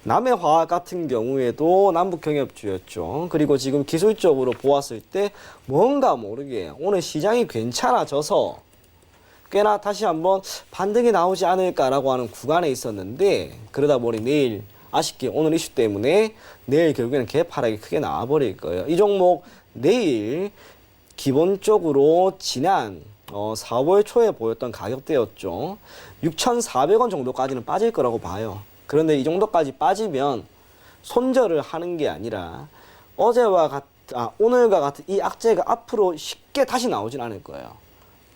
남해화학 같은 경우에도 남북경협주였죠. 그리고 지금 기술적으로 보았을 때 뭔가 모르게 오늘 시장이 괜찮아져서 꽤나 다시 한번 반등이 나오지 않을까라고 하는 구간에 있었는데 그러다 보니 내일 아쉽게 오늘 이슈 때문에 내일 결국에는 개파락이 크게 나와버릴 거예요. 이 종목 내일 기본적으로 지난 4월 초에 보였던 가격대였죠. 6,400원 정도까지는 빠질 거라고 봐요. 그런데 이 정도까지 빠지면 손절을 하는 게 아니라 오늘과 같은 이 악재가 앞으로 쉽게 다시 나오진 않을 거예요.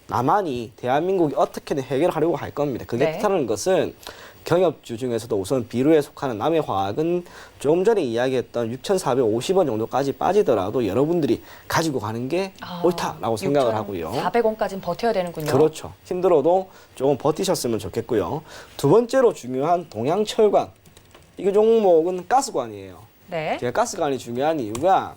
나만이 대한민국이 어떻게든 해결하려고 할 겁니다. 그게 네. 뜻하는 것은 경협주 중에서도 우선 비료에 속하는 남해화학은 조금 전에 이야기했던 6,450원 정도까지 빠지더라도 여러분들이 가지고 가는 게 옳다라고 생각을 하고요. 400원까지는 버텨야 되는군요. 그렇죠. 힘들어도 조금 버티셨으면 좋겠고요. 두 번째로 중요한 동양철관. 이 종목은 가스관이에요. 네. 제가 가스관이 중요한 이유가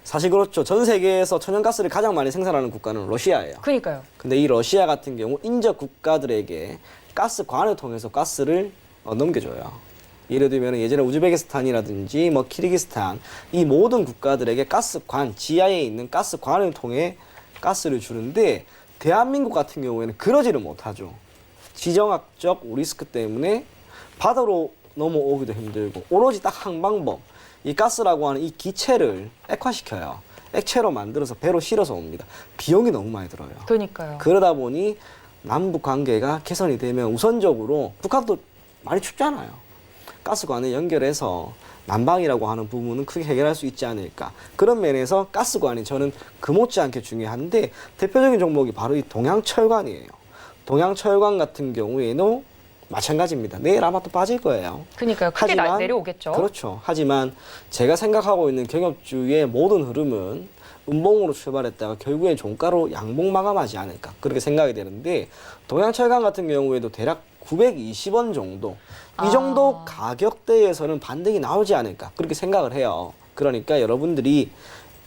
사실 그렇죠. 전 세계에서 천연가스를 가장 많이 생산하는 국가는 러시아예요. 그러니까요. 근데 이 러시아 같은 경우 인접 국가들에게 가스관을 통해서 가스를 넘겨줘요. 예를 들면 예전에 우즈베키스탄이라든지 뭐 키르기스탄 이 모든 국가들에게 가스관, 지하에 있는 가스관을 통해 가스를 주는데 대한민국 같은 경우에는 그러지를 못하죠. 지정학적 리스크 때문에 바다로 넘어오기도 힘들고 오로지 딱 한 방법. 이 가스라고 하는 이 기체를 액화시켜요. 액체로 만들어서 배로 실어서 옵니다. 비용이 너무 많이 들어요. 그러니까요. 그러다 보니 남북 관계가 개선이 되면 우선적으로 북한도 많이 춥잖아요. 가스관을 연결해서 난방이라고 하는 부분은 크게 해결할 수 있지 않을까. 그런 면에서 가스관이 저는 그 못지않게 중요한데 대표적인 종목이 바로 이 동양철관이에요. 동양철관 같은 경우에는 마찬가지입니다. 내일 아마 또 빠질 거예요. 그러니까요. 크게 내려오겠죠. 그렇죠. 하지만 제가 생각하고 있는 경협주의 모든 흐름은 음봉으로 출발했다가 결국엔 종가로 양봉 마감하지 않을까 그렇게 생각이 되는데 동양철강 같은 경우에도 대략 920원 정도 이 정도 가격대에서는 반등이 나오지 않을까 그렇게 생각을 해요. 그러니까 여러분들이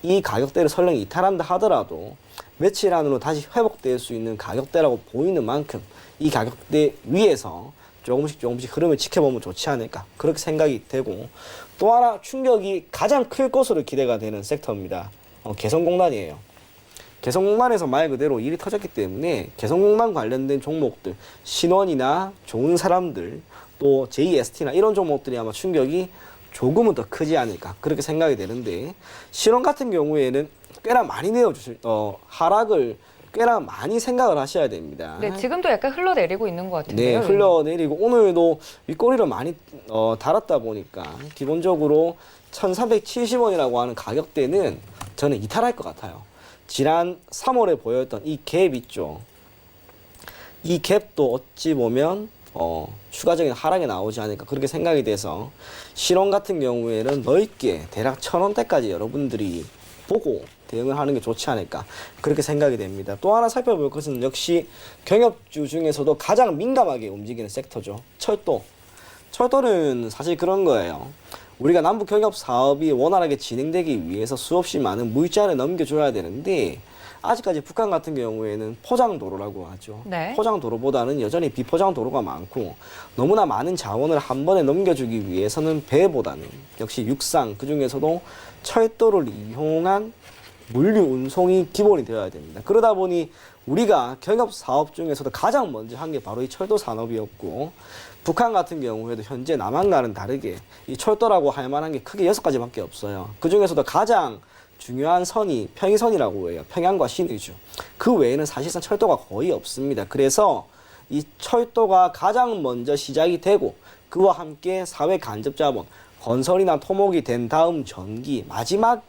이 가격대를 설령 이탈한다 하더라도 며칠 안으로 다시 회복될 수 있는 가격대라고 보이는 만큼 이 가격대 위에서 조금씩 흐름을 지켜보면 좋지 않을까 그렇게 생각이 되고 또 하나 충격이 가장 클 것으로 기대가 되는 섹터입니다. 개성공단이에요. 개성공단에서 말 그대로 일이 터졌기 때문에 개성공단 관련된 종목들, 신원이나 좋은 사람들, 또 JST나 이런 종목들이 아마 충격이 조금은 더 크지 않을까 그렇게 생각이 되는데, 신원 같은 경우에는 꽤나 많이 하락을 꽤나 많이 생각을 하셔야 됩니다. 네, 지금도 약간 흘러내리고 있는 것 네, 같은데요. 흘러내리고 오늘도 윗꼬리를 많이 달았다 보니까 기본적으로 1,370원이라고 하는 가격대는 저는 이탈할 것 같아요. 지난 3월에 보였던 이 갭 있죠. 이 갭도 어찌 보면 추가적인 하락이 나오지 않을까 그렇게 생각이 돼서, 신원 같은 경우에는 넓게 대략 1,000원대까지 여러분들이 보고 대응을 하는 게 좋지 않을까 그렇게 생각이 됩니다. 또 하나 살펴볼 것은 역시 경협주 중에서도 가장 민감하게 움직이는 섹터죠. 철도. 철도는 사실 그런 거예요. 우리가 남북 경협 사업이 원활하게 진행되기 위해서 수없이 많은 물자를 넘겨줘야 되는데, 아직까지 북한 같은 경우에는 포장도로라고 하죠. 네. 포장도로보다는 여전히 비포장도로가 많고, 너무나 많은 자원을 한 번에 넘겨주기 위해서는 배보다는 역시 육상, 그중에서도 철도를 이용한 물류 운송이 기본이 되어야 됩니다. 그러다 보니 우리가 경협 사업 중에서도 가장 먼저 한 게 바로 이 철도 산업이었고, 북한 같은 경우에도 현재 남한과는 다르게 이 철도라고 할 만한 게 크게 6가지밖에 없어요. 그 중에서도 가장 중요한 선이 평이선이라고 해요. 평양과 신의주. 그 외에는 사실상 철도가 거의 없습니다. 그래서 이 철도가 가장 먼저 시작이 되고, 그와 함께 사회 간접자본, 건설이나 토목이 된 다음 전기, 마지막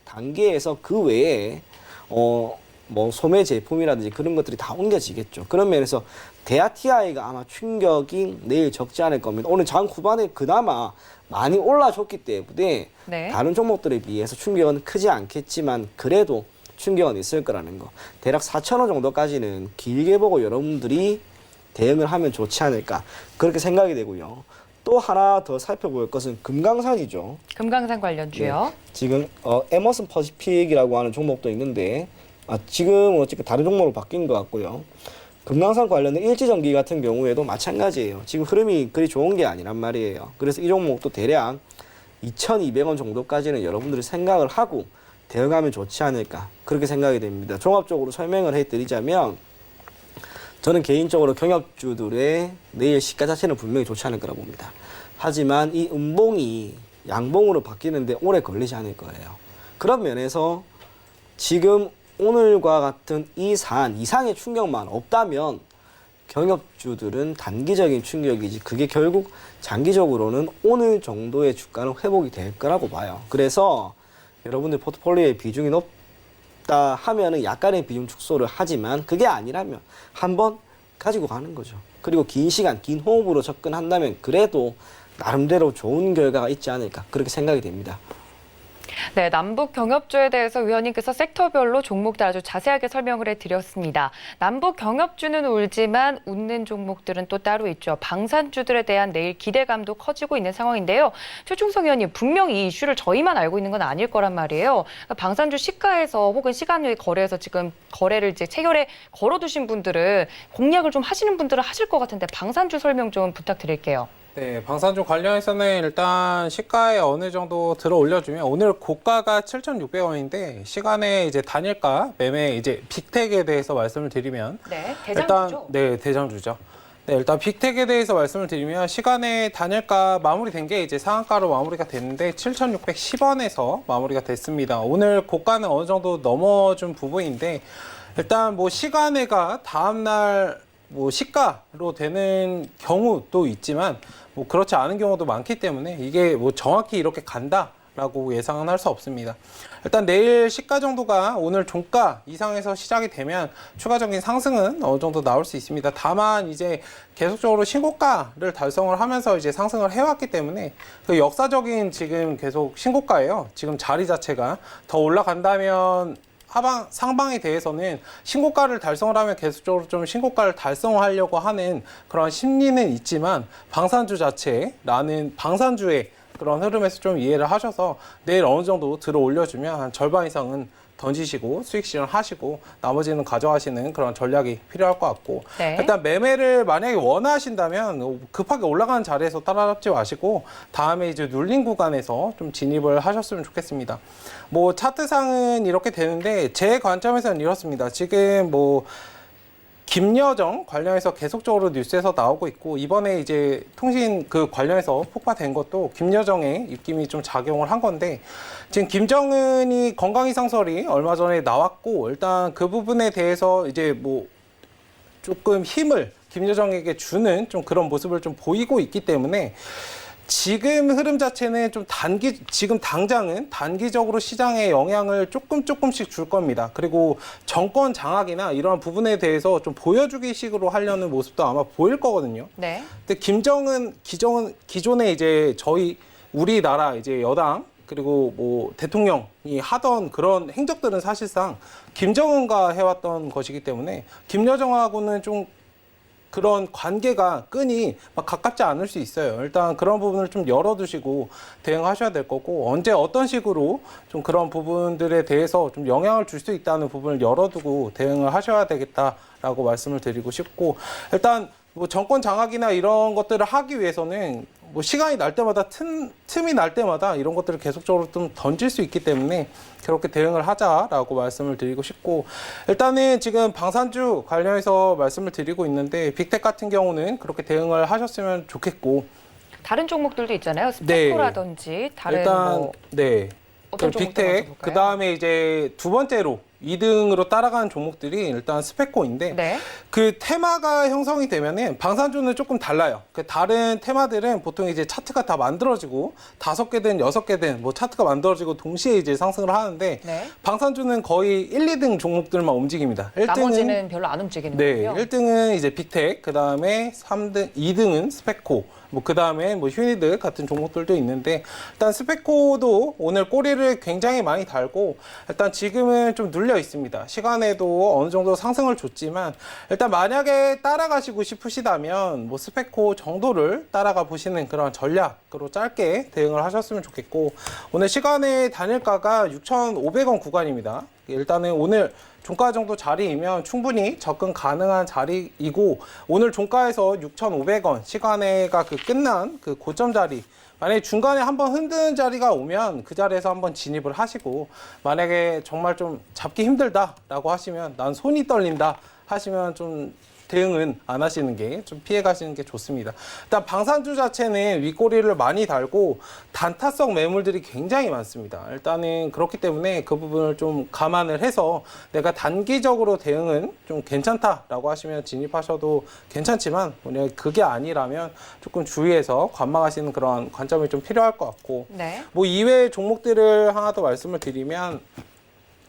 단계에서 그 외에 뭐 소매 제품이라든지 그런 것들이 다 옮겨지겠죠. 그런 면에서 대하TI가 아마 충격이 내일 적지 않을 겁니다. 오늘 장 후반에 그나마 많이 올라줬기 때문에 네. 다른 종목들에 비해서 충격은 크지 않겠지만 그래도 충격은 있을 거라는 거. 대략 4,000원 정도까지는 길게 보고 여러분들이 대응을 하면 좋지 않을까 그렇게 생각이 되고요. 또 하나 더 살펴볼 것은 금강산이죠. 금강산 관련주요. 네. 지금 에머슨 퍼시픽이라고 하는 종목도 있는데, 지금 어쨌든 다른 종목으로 바뀐 것 같고요. 금강산 관련된 일지전기 같은 경우에도 마찬가지예요. 지금 흐름이 그리 좋은 게 아니란 말이에요. 그래서 이 종목도 대략 2,200원 정도까지는 여러분들이 생각을 하고 대응하면 좋지 않을까 그렇게 생각이 됩니다. 종합적으로 설명을 해드리자면, 저는 개인적으로 경협주들의 내일 시가 자체는 분명히 좋지 않을 거라고 봅니다. 하지만 이 음봉이 양봉으로 바뀌는데 오래 걸리지 않을 거예요. 그런 면에서 지금 오늘과 같은 이 사안 이상의 충격만 없다면 경협주들은 단기적인 충격이지, 그게 결국 장기적으로는 오늘 정도의 주가는 회복이 될 거라고 봐요. 그래서 여러분들 포트폴리오의 비중이 높다 하면은 약간의 비중 축소를 하지만, 그게 아니라면 한번 가지고 가는 거죠. 그리고 긴 시간, 긴 호흡으로 접근한다면 그래도 나름대로 좋은 결과가 있지 않을까 그렇게 생각이 됩니다. 네, 남북 경협주에 대해서 위원님께서 섹터별로 종목들 아주 자세하게 설명을 해드렸습니다. 남북 경협주는 울지만 웃는 종목들은 또 따로 있죠. 방산주들에 대한 내일 기대감도 커지고 있는 상황인데요. 최충성 위원님, 분명히 이 이슈를 저희만 알고 있는 건 아닐 거란 말이에요. 그러니까 방산주 시가에서 혹은 시간외 거래에서 지금 거래를 이제 체결에 걸어두신 분들은, 공략을 좀 하시는 분들은 하실 것 같은데 방산주 설명 좀 부탁드릴게요. 네, 방산주 관련해서는 일단 시가에 어느 정도 들어 올려주면, 오늘 고가가 7,600원인데 시간에 이제 단일가 매매 이제 빅텍에 대해서 말씀을 드리면, 네, 대장주죠. 네, 대장주죠. 네, 일단 빅텍에 대해서 말씀을 드리면, 시간에 단일가 마무리된 게 이제 상한가로 마무리가 됐는데 7,610원에서 마무리가 됐습니다. 오늘 고가는 어느 정도 넘어준 부분인데, 일단 뭐 시간에가 다음날 뭐 시가로 되는 경우도 있지만 뭐 그렇지 않은 경우도 많기 때문에 이게 뭐 정확히 이렇게 간다라고 예상은 할 수 없습니다. 일단 내일 시가 정도가 오늘 종가 이상에서 시작이 되면 추가적인 상승은 어느 정도 나올 수 있습니다. 다만 이제 계속적으로 신고가를 달성을 하면서 이제 상승을 해왔기 때문에 그 역사적인 지금 계속 신고가예요. 지금 자리 자체가 더 올라간다면 상방에 대해서는 신고가를 달성을 하면 계속적으로 좀 신고가를 달성하려고 하는 그런 심리는 있지만, 방산주 자체라는 방산주의 그런 흐름에서 좀 이해를 하셔서 내일 어느 정도 들어 올려주면 한 절반 이상은 더 던지시고 수익 실현하시고 나머지는 가져가시는 그런 전략이 필요할 것 같고 네. 일단 매매를 만약에 원하신다면 급하게 올라가는 자리에서 따라잡지 마시고 다음에 이제 눌린 구간에서 좀 진입을 하셨으면 좋겠습니다. 뭐 차트상은 이렇게 되는데 제 관점에서는 이렇습니다. 지금 뭐 김여정 관련해서 계속적으로 뉴스에서 나오고 있고 이번에 이제 통신 그 관련해서 폭파된 것도 김여정의 입김이 좀 작용을 한 건데 지금 김정은이 건강 이상설이 얼마 전에 나왔고 일단 그 부분에 대해서 이제 뭐 조금 힘을 김여정에게 주는 좀 그런 모습을 좀 보이고 있기 때문에 지금 흐름 자체는 좀 지금 당장은 단기적으로 시장에 영향을 조금씩 줄 겁니다. 그리고 정권 장악이나 이러한 부분에 대해서 좀 보여주기 식으로 하려는 모습도 아마 보일 거거든요. 네. 근데 기존에 이제 우리나라 이제 여당 그리고 뭐 대통령이 하던 그런 행적들은 사실상 김정은과 해왔던 것이기 때문에 김여정하고는 좀 그런 관계가 끈이 막 가깝지 않을 수 있어요. 일단 그런 부분을 좀 열어두시고 대응하셔야 될 거고 언제 어떤 식으로 좀 그런 부분들에 대해서 좀 영향을 줄 수 있다는 부분을 열어두고 대응을 하셔야 되겠다라고 말씀을 드리고 싶고 일단 뭐 정권 장악이나 이런 것들을 하기 위해서는 뭐 시간이 날 때마다 틈이 날 때마다 이런 것들을 계속적으로 좀 던질 수 있기 때문에 그렇게 대응을 하자라고 말씀을 드리고 싶고 일단은 지금 방산주 관련해서 말씀을 드리고 있는데 빅텍 같은 경우는 그렇게 대응을 하셨으면 좋겠고 다른 종목들도 있잖아요. 스페코라든지 다른 일단 뭐 네. 어떤 그 종목들 먼저 빅텍 볼까요? 그다음에 이제 두 번째로 2등으로 따라가는 종목들이 일단 스페코인데 네. 그 테마가 형성이 되면은 방산주는 조금 달라요. 그 다른 테마들은 보통 이제 차트가 다 만들어지고 5개든 6개든 뭐 차트가 만들어지고 동시에 이제 상승을 하는데 네. 방산주는 거의 1, 2등 종목들만 움직입니다. 1등은 나머지는 별로 안 움직이는 네, 거고요. 1등은 이제 빅텍, 그다음에 3등, 2등은 스페코, 뭐 그다음에 뭐 휴니드 같은 종목들도 있는데 일단 스페코도 오늘 꼬리를 굉장히 많이 달고 일단 지금은 좀 눌려 있습니다. 시간에도 어느 정도 상승을 줬지만 일단 만약에 따라가시고 싶으시다면 뭐 스페코 정도를 따라가 보시는 그런 전략으로 짧게 대응을 하셨으면 좋겠고 오늘 시간의 단일가가 6,500원 구간입니다. 일단은 오늘 종가 정도 자리이면 충분히 접근 가능한 자리이고 오늘 종가에서 6,500원 시간에가 그 끝난 그 고점 자리 만약에 중간에 한번 흔드는 자리가 오면 그 자리에서 한번 진입을 하시고 만약에 정말 좀 잡기 힘들다라고 하시면 난 손이 떨린다 하시면 좀 대응은 안 하시는 게 좀 피해 가시는 게 좋습니다. 일단 방산주 자체는 윗꼬리를 많이 달고 단타성 매물들이 굉장히 많습니다. 일단은 그렇기 때문에 그 부분을 좀 감안을 해서 내가 단기적으로 대응은 좀 괜찮다라고 하시면 진입하셔도 괜찮지만 만약 그게 아니라면 조금 주의해서 관망하시는 그런 관점이 좀 필요할 것 같고 네. 뭐 이외의 종목들을 하나 더 말씀을 드리면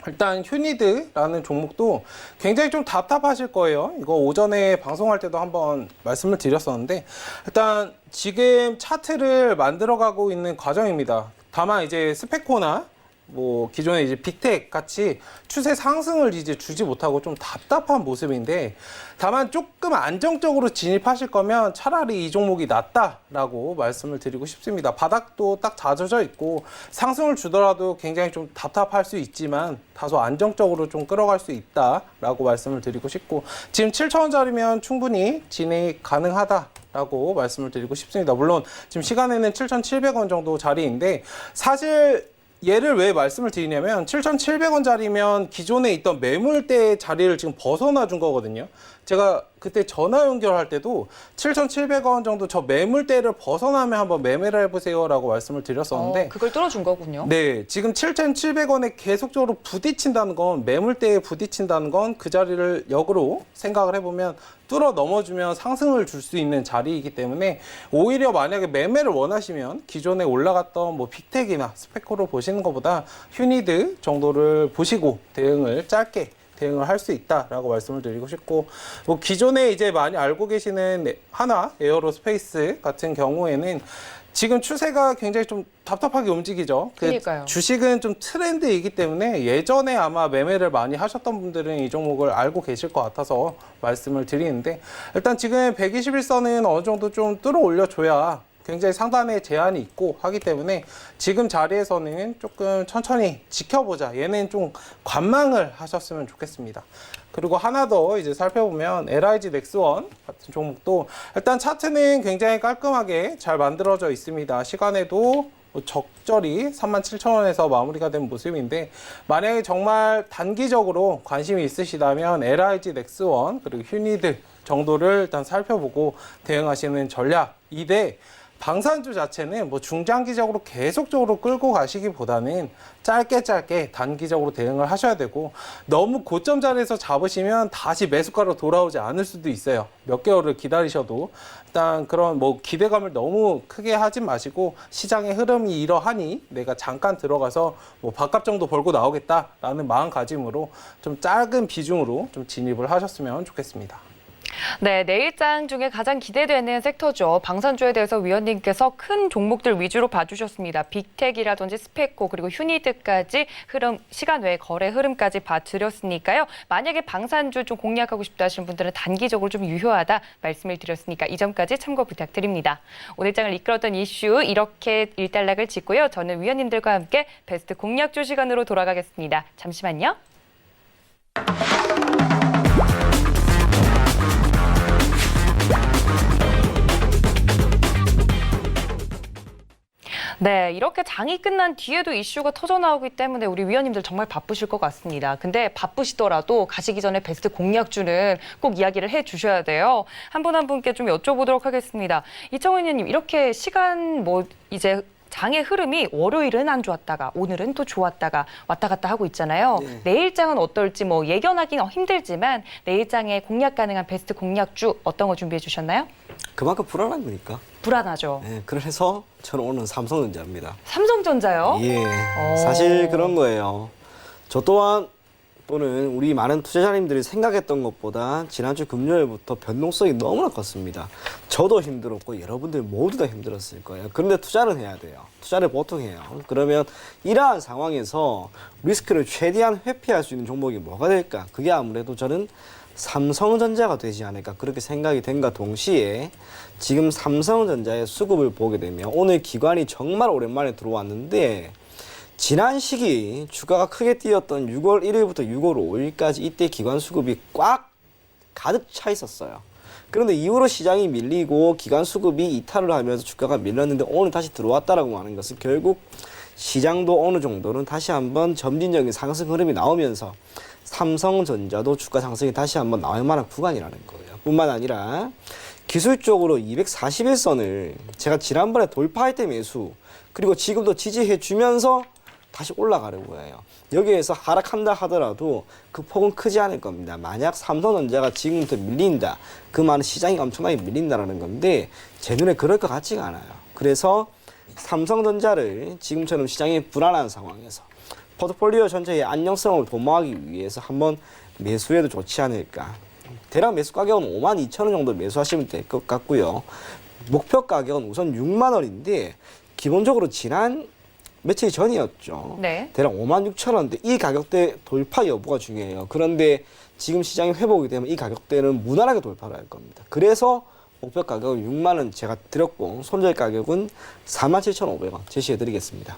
일단 휴니드라는 종목도 굉장히 좀 답답하실 거예요. 이거 오전에 방송할 때도 한번 말씀을 드렸었는데 일단 지금 차트를 만들어가고 있는 과정입니다. 다만 이제 스페코나 뭐 기존에 이제 빅텍 같이 추세 상승을 이제 주지 못하고 좀 답답한 모습인데 다만 조금 안정적으로 진입하실 거면 차라리 이 종목이 낫다라고 말씀을 드리고 싶습니다. 바닥도 딱 다져져 있고 상승을 주더라도 굉장히 좀 답답할 수 있지만 다소 안정적으로 좀 끌어갈 수 있다라고 말씀을 드리고 싶고 지금 7,000원짜리면 충분히 진입 가능하다라고 말씀을 드리고 싶습니다. 물론 지금 시간에는 7,700원 정도 자리인데 사실 얘를 왜 말씀을 드리냐면 7,700원짜리면 기존에 있던 매물대 자리를 지금 벗어나 준 거거든요. 제가 그때 전화 연결할 때도 7,700원 정도 저 매물대를 벗어나면 한번 매매를 해보세요라고 말씀을 드렸었는데 그걸 뚫어준 거군요. 네, 지금 7,700원에 계속적으로 부딪힌다는 건 매물대에 부딪힌다는 건 그 자리를 역으로 생각을 해보면 뚫어 넘어주면 상승을 줄 수 있는 자리이기 때문에 오히려 만약에 매매를 원하시면 기존에 올라갔던 뭐 빅텍이나 스페코를 보시는 것보다 휴니드 정도를 보시고 짧게 대응을 할 수 있다라고 말씀을 드리고 싶고 뭐 기존에 이제 많이 알고 계시는 하나 에어로스페이스 같은 경우에는 지금 추세가 굉장히 좀 답답하게 움직이죠. 그러니까요. 주식은 좀 트렌드이기 때문에 예전에 아마 매매를 많이 하셨던 분들은 이 종목을 알고 계실 것 같아서 말씀을 드리는데 일단 지금 121선은 어느 정도 좀 뚫어 올려줘야 굉장히 상단에 제한이 있고 하기 때문에 지금 자리에서는 조금 천천히 지켜보자. 얘는 좀 관망을 하셨으면 좋겠습니다. 그리고 하나 더 이제 살펴보면 LIG 넥스원 같은 종목도 일단 차트는 굉장히 깔끔하게 잘 만들어져 있습니다. 시간에도 적절히 37,000원에서 마무리가 된 모습인데 만약에 정말 단기적으로 관심이 있으시다면 LIG 넥스원 그리고 휴니드 정도를 일단 살펴보고 대응하시는 전략인데 방산주 자체는 뭐 중장기적으로 계속적으로 끌고 가시기보다는 짧게 단기적으로 대응을 하셔야 되고 너무 고점 자리에서 잡으시면 다시 매수가로 돌아오지 않을 수도 있어요. 몇 개월을 기다리셔도 일단 그런 뭐 기대감을 너무 크게 하지 마시고 시장의 흐름이 이러하니 내가 잠깐 들어가서 뭐 밥값 정도 벌고 나오겠다라는 마음가짐으로 좀 작은 비중으로 좀 진입을 하셨으면 좋겠습니다. 네, 내일장 중에 가장 기대되는 섹터죠. 방산주에 대해서 위원님께서 큰 종목들 위주로 봐주셨습니다. 빅텍이라든지 스페코 그리고 휴니드까지 흐름, 시간 외 거래 흐름까지 봐드렸으니까요. 만약에 방산주 좀 공략하고 싶다 하시는 분들은 단기적으로 좀 유효하다 말씀을 드렸으니까 이 점까지 참고 부탁드립니다. 오늘 장을 이끌었던 이슈 이렇게 일단락을 짓고요. 저는 위원님들과 함께 베스트 공략주 시간으로 돌아가겠습니다. 잠시만요. 네, 이렇게 장이 끝난 뒤에도 이슈가 터져나오기 때문에 우리 위원님들 정말 바쁘실 것 같습니다. 근데 바쁘시더라도 가시기 전에 베스트 공략주는 꼭 이야기를 해주셔야 돼요. 한 분 한 분께 좀 여쭤보도록 하겠습니다. 이청훈 위원님, 이렇게 시간 이제 장의 흐름이 월요일은 안 좋았다가 오늘은 또 좋았다가 왔다 갔다 하고 있잖아요. 네. 내일장은 어떨지 예견하기는 힘들지만 내일장에 공략 가능한 베스트 공략주 어떤 거 준비해 주셨나요? 그만큼 불안한 거니까. 불안하죠. 예, 그래서 저는 오늘 삼성전자입니다. 삼성전자요? 예, 사실 그런 거예요. 저 또한 또는 우리 많은 투자자님들이 생각했던 것보다 지난주 금요일부터 변동성이 너무나 컸습니다. 저도 힘들었고 여러분들 모두 다 힘들었을 거예요. 그런데 투자는 해야 돼요. 투자를 보통 해요. 그러면 이러한 상황에서 리스크를 최대한 회피할 수 있는 종목이 뭐가 될까? 그게 아무래도 저는 삼성전자가 되지 않을까 그렇게 생각이 된과 동시에 지금 삼성전자의 수급을 보게 되면 오늘 기관이 정말 오랜만에 들어왔는데 지난 시기 주가가 크게 뛰었던 6월 1일부터 6월 5일까지 이때 기관 수급이 꽉 가득 차 있었어요. 그런데 이후로 시장이 밀리고 기관 수급이 이탈을 하면서 주가가 밀렸는데 오늘 다시 들어왔다라고 하는 것은 결국 시장도 어느 정도는 다시 한번 점진적인 상승 흐름이 나오면서 삼성전자도 주가 상승이 다시 한번 나올 만한 구간이라는 거예요. 뿐만 아니라 기술적으로 241선을 제가 지난번에 돌파할 때 매수 그리고 지금도 지지해 주면서 다시 올라가려고 해요. 여기에서 하락한다 하더라도 그 폭은 크지 않을 겁니다. 만약 삼성전자가 지금부터 밀린다. 그 말은 시장이 엄청나게 밀린다라는 건데 제 눈에 그럴 것 같지가 않아요. 그래서 삼성전자를 지금처럼 시장이 불안한 상황에서 포트폴리오 전체의 안정성을 도모하기 위해서 한번 매수해도 좋지 않을까. 대략 매수 가격은 52,000원 정도 매수하시면 될 것 같고요. 목표 가격은 우선 6만 원인데 기본적으로 지난 며칠 전이었죠. 네. 대략 56,000원대 이 가격대 돌파 여부가 중요해요. 그런데 지금 시장이 회복이 되면 이 가격대는 무난하게 돌파를 할 겁니다. 그래서 목표 가격은 6만 원 제가 드렸고 손절 가격은 47,500원 제시해 드리겠습니다.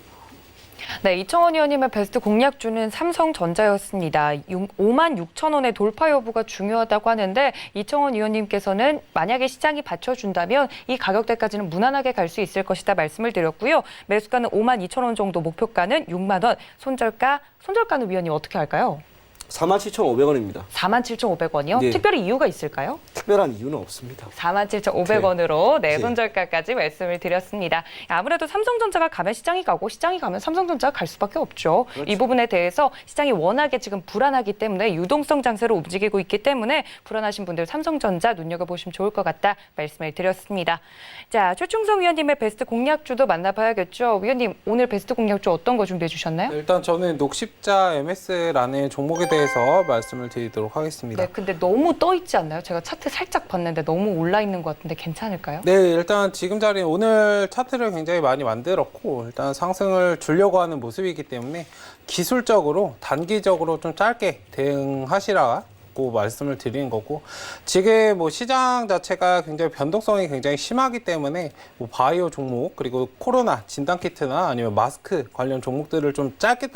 네, 이청원 의원님의 베스트 공략주는 삼성전자였습니다. 56,000원의 돌파 여부가 중요하다고 하는데 이청원 의원님께서는 만약에 시장이 받쳐준다면 이 가격대까지는 무난하게 갈 수 있을 것이다 말씀을 드렸고요. 매수가는 52,000원 정도, 목표가는 6만 원, 손절가는 위원님 어떻게 할까요? 47,500원입니다. 47,500원이요? 네. 특별히 이유가 있을까요? 특별한 이유는 없습니다. 47,500원으로 네, 네. 손절가까지 말씀을 드렸습니다. 아무래도 삼성전자가 가면 시장이 가고 시장이 가면 삼성전자가 갈 수밖에 없죠. 그렇죠. 이 부분에 대해서 시장이 워낙에 지금 불안하기 때문에 유동성 장세로 움직이고 있기 때문에 불안하신 분들 삼성전자 눈여겨보시면 좋을 것 같다 말씀을 드렸습니다. 자, 최충성 위원님의 베스트 공략주도 만나봐야겠죠. 위원님, 오늘 베스트 공략주 어떤 거 준비해 주셨나요? 일단 저는 녹십자 MS라는 종목에 대해서 말씀을 드리도록 하겠습니다. 네, 근데 너무 떠 있지 않나요? 제가 차트 살짝 봤는데 너무 올라 있는 것 같은데 괜찮을까요? 네, 일단 지금 자리에 오늘 차트를 굉장히 많이 만들었고 일단 상승을 주려고 하는 모습이기 때문에 기술적으로 단기적으로 좀 짧게 대응하시라고 듣고 말씀을 드리는 거고, 지금 뭐 시장 자체가 굉장히 변동성이 굉장히 심하기 때문에 뭐 바이오 종목 그리고 코로나 진단키트나 아니면 마스크 관련 종목들을 좀 짧게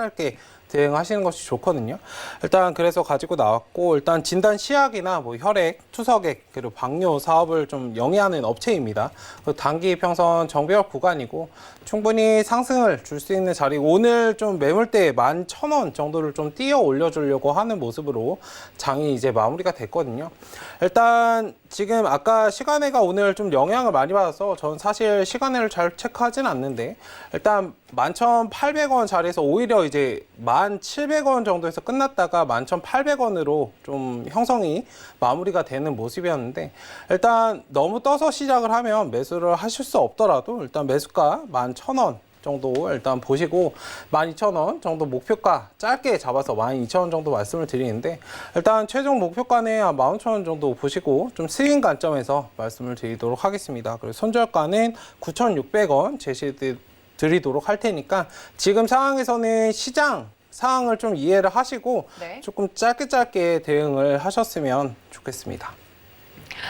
대응하시는 것이 좋거든요. 일단 그래서 가지고 나왔고, 일단 진단 시약이나 뭐 혈액, 투석액, 그리고 방뇨 사업을 좀 영위하는 업체입니다. 단기 평선 정배열 구간이고 충분히 상승을 줄 수 있는 자리, 오늘 좀 매물대 11,000원 정도를 좀 띄어 올려주려고 하는 모습으로 장이 이제 마무리가 됐거든요. 일단 지금 아까 시간외가 오늘 좀 영향을 많이 받아서 저는 사실 시간외를 잘 체크하진 않는데, 일단 11,800원 자리에서 오히려 이제 1,700원 정도에서 끝났다가 11,800원으로 좀 형성이 마무리가 되는 모습이었는데, 일단 너무 떠서 시작을 하면 매수를 하실 수 없더라도 일단 매수가 11,000원 정도 일단 보시고 12,000원 정도 목표가 짧게 잡아서 12,000원 정도 말씀을 드리는데, 일단 최종 목표가는 한 15,000원 정도 보시고 좀 스윙 관점에서 말씀을 드리도록 하겠습니다. 그리고 손절가는 9,600원 제시드리도록 할 테니까 지금 상황에서는 시장 상황을 좀 이해를 하시고 네. 조금 짧게 대응을 하셨으면 좋겠습니다.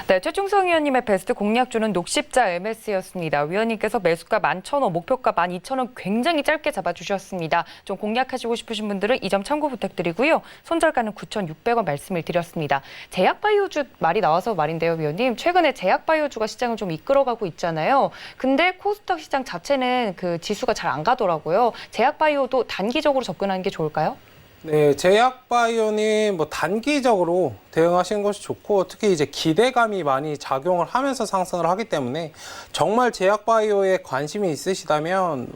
네, 최충성 위원님의 베스트 공략주는 녹십자 MS였습니다. 위원님께서 매수가 11,000원, 목표가 12,000원 굉장히 짧게 잡아주셨습니다. 좀 공략하시고 싶으신 분들은 이 점 참고 부탁드리고요. 손절가는 9,600원 말씀을 드렸습니다. 제약바이오주 말이 나와서 말인데요, 위원님. 최근에 제약바이오주가 시장을 좀 이끌어가고 있잖아요. 근데 코스닥 시장 자체는 그 지수가 잘 안 가더라고요. 제약바이오도 단기적으로 접근하는 게 좋을까요? 네, 제약바이오는 뭐 단기적으로 대응하시는 것이 좋고, 특히 이제 기대감이 많이 작용을 하면서 상승을 하기 때문에 정말 제약바이오에 관심이 있으시다면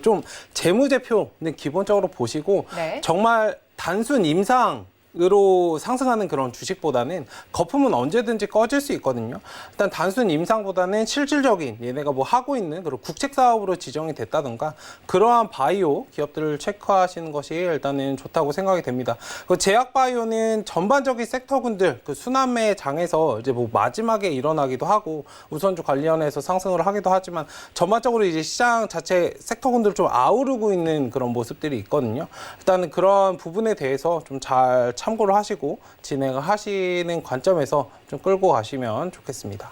좀 재무제표는 기본적으로 보시고, 네. 정말 단순 임상으로 상승하는 그런 주식보다는 거품은 언제든지 꺼질 수 있거든요. 일단 단순 임상보다는 실질적인 얘네가 뭐 하고 있는 그리고 국책 사업으로 지정이 됐다든가 그러한 바이오 기업들을 체크하시는 것이 일단은 좋다고 생각이 됩니다. 그 제약바이오는 전반적인 섹터군들 그 순환매 장에서 이제 뭐 마지막에 일어나기도 하고 우선주 관련해서 상승을 하기도 하지만, 전반적으로 이제 시장 자체 섹터군들을 좀 아우르고 있는 그런 모습들이 있거든요. 일단은 그런 부분에 대해서 좀 잘 참고를 하시고 진행을 하시는 관점에서 좀 끌고 가시면 좋겠습니다.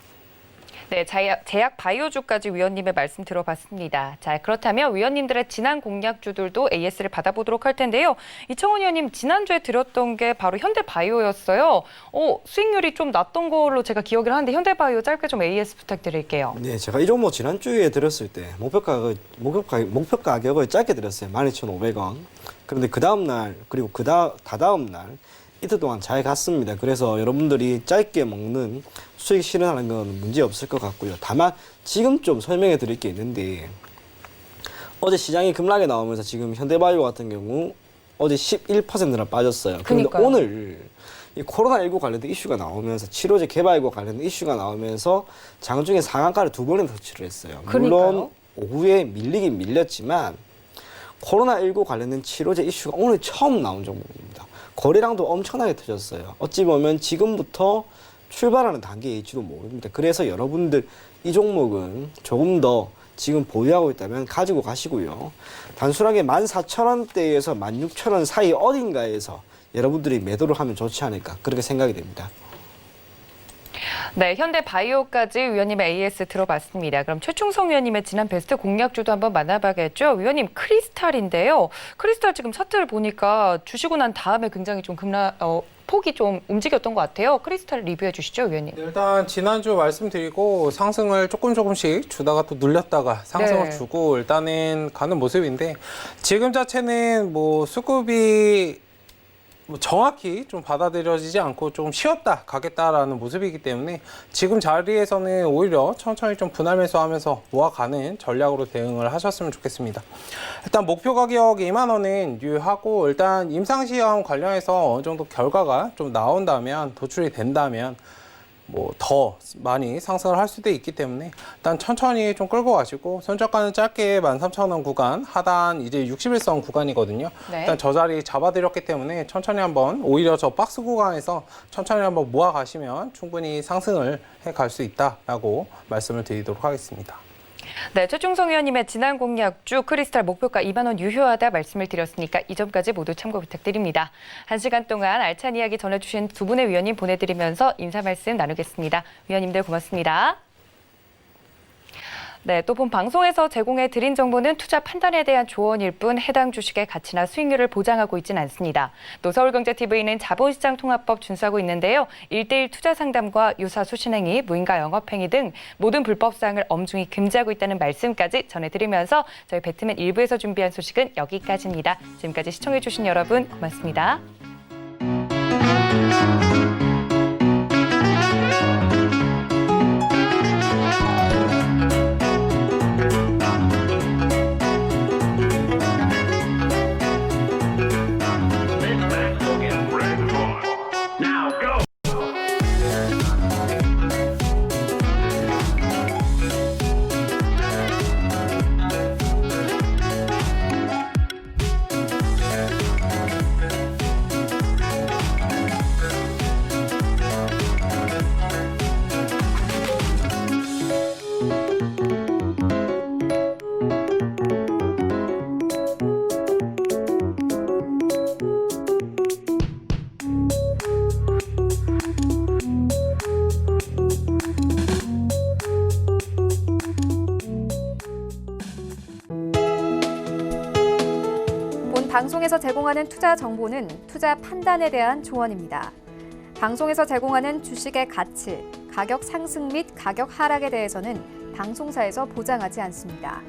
네, 제약 바이오주까지 위원님의 말씀 들어봤습니다. 자, 그렇다면 위원님들의 지난 공략주들도 AS를 받아보도록 할 텐데요. 이청훈 위원님, 지난주에 드렸던 게 바로 현대바이오였어요. 수익률이 좀 낮던 걸로 제가 기억을 하는데 현대바이오 짧게 좀 AS 부탁드릴게요. 네, 제가 이 종목 지난주에 드렸을 때 목표 가격을 짧게 드렸어요. 12,500원. 그런데 그 다음 날 그리고 다다음 날 이틀 동안 잘 갔습니다. 그래서 여러분들이 짧게 먹는 수익 실현하는 건 문제 없을 것 같고요. 다만 지금 좀 설명해 드릴 게 있는데, 어제 시장이 급락에 나오면서 지금 현대바이오 같은 경우 어제 11%나 빠졌어요. 그런데 그러니까요. 오늘 이 코로나19 관련된 이슈가 나오면서 치료제 개발과 관련된 이슈가 나오면서 장중에 상한가를 2번이나 터치를 했어요. 물론 오후에 밀리긴 밀렸지만 코로나19 관련된 치료제 이슈가 오늘 처음 나온 종목입니다. 거래량도 엄청나게 터졌어요. 어찌 보면 지금부터 출발하는 단계일지도 모릅니다. 그래서 여러분들 이 종목은 조금 더 지금 보유하고 있다면 가지고 가시고요. 단순하게 14,000원대에서 16,000원 사이 어딘가에서 여러분들이 매도를 하면 좋지 않을까, 그렇게 생각이 됩니다. 네, 현대바이오까지 위원님의 AS 들어봤습니다. 그럼 최충성 위원님의 지난 베스트 공략주도 한번 만나봐야겠죠. 위원님, 크리스탈인데요. 크리스탈 지금 차트를 보니까 주시고 난 다음에 굉장히 좀 폭이 좀 움직였던 것 같아요. 크리스탈 리뷰해 주시죠, 위원님. 일단 지난주 말씀드리고 상승을 조금씩 주다가 또 눌렸다가 상승을 네. 주고 일단은 가는 모습인데, 지금 자체는 뭐 수급이 뭐 정확히 좀 받아들여지지 않고 좀 쉬었다 가겠다라는 모습이기 때문에 지금 자리에서는 오히려 천천히 좀 분할 매수하면서 모아가는 전략으로 대응을 하셨으면 좋겠습니다. 일단 목표 가격 2만 원은 유효하고, 일단 임상시험 관련해서 어느 정도 결과가 좀 나온다면, 도출이 된다면 뭐 더 많이 상승을 할 수도 있기 때문에 일단 천천히 좀 끌고 가시고, 손절가는 짧게 13,000원 구간, 하단 이제 61선 구간이거든요. 네. 일단 저 자리 잡아드렸기 때문에 천천히 한번, 오히려 저 박스 구간에서 천천히 한번 모아 가시면 충분히 상승을 해 갈 수 있다라고 말씀을 드리도록 하겠습니다. 네, 최충성 의원님의 지난 공약주 크리스탈 목표가 2만 원 유효하다 말씀을 드렸으니까 이 점까지 모두 참고 부탁드립니다. 1시간 동안 알찬 이야기 전해주신 두 분의 위원님 보내드리면서 인사 말씀 나누겠습니다. 위원님들 고맙습니다. 네, 또 본 방송에서 제공해 드린 정보는 투자 판단에 대한 조언일 뿐 해당 주식의 가치나 수익률을 보장하고 있지는 않습니다. 또 서울경제TV는 자본시장 통합법 준수하고 있는데요. 1:1 투자 상담과 유사 수신행위, 무인가 영업행위 등 모든 불법 사항을 엄중히 금지하고 있다는 말씀까지 전해드리면서 저희 배트맨 1부에서 준비한 소식은 여기까지입니다. 지금까지 시청해주신 여러분 고맙습니다. 방송에서 제공하는 투자 정보는 투자 판단에 대한 조언입니다. 방송에서 제공하는 주식의 가치, 가격 상승 및 가격 하락에 대해서는 방송사에서 보장하지 않습니다.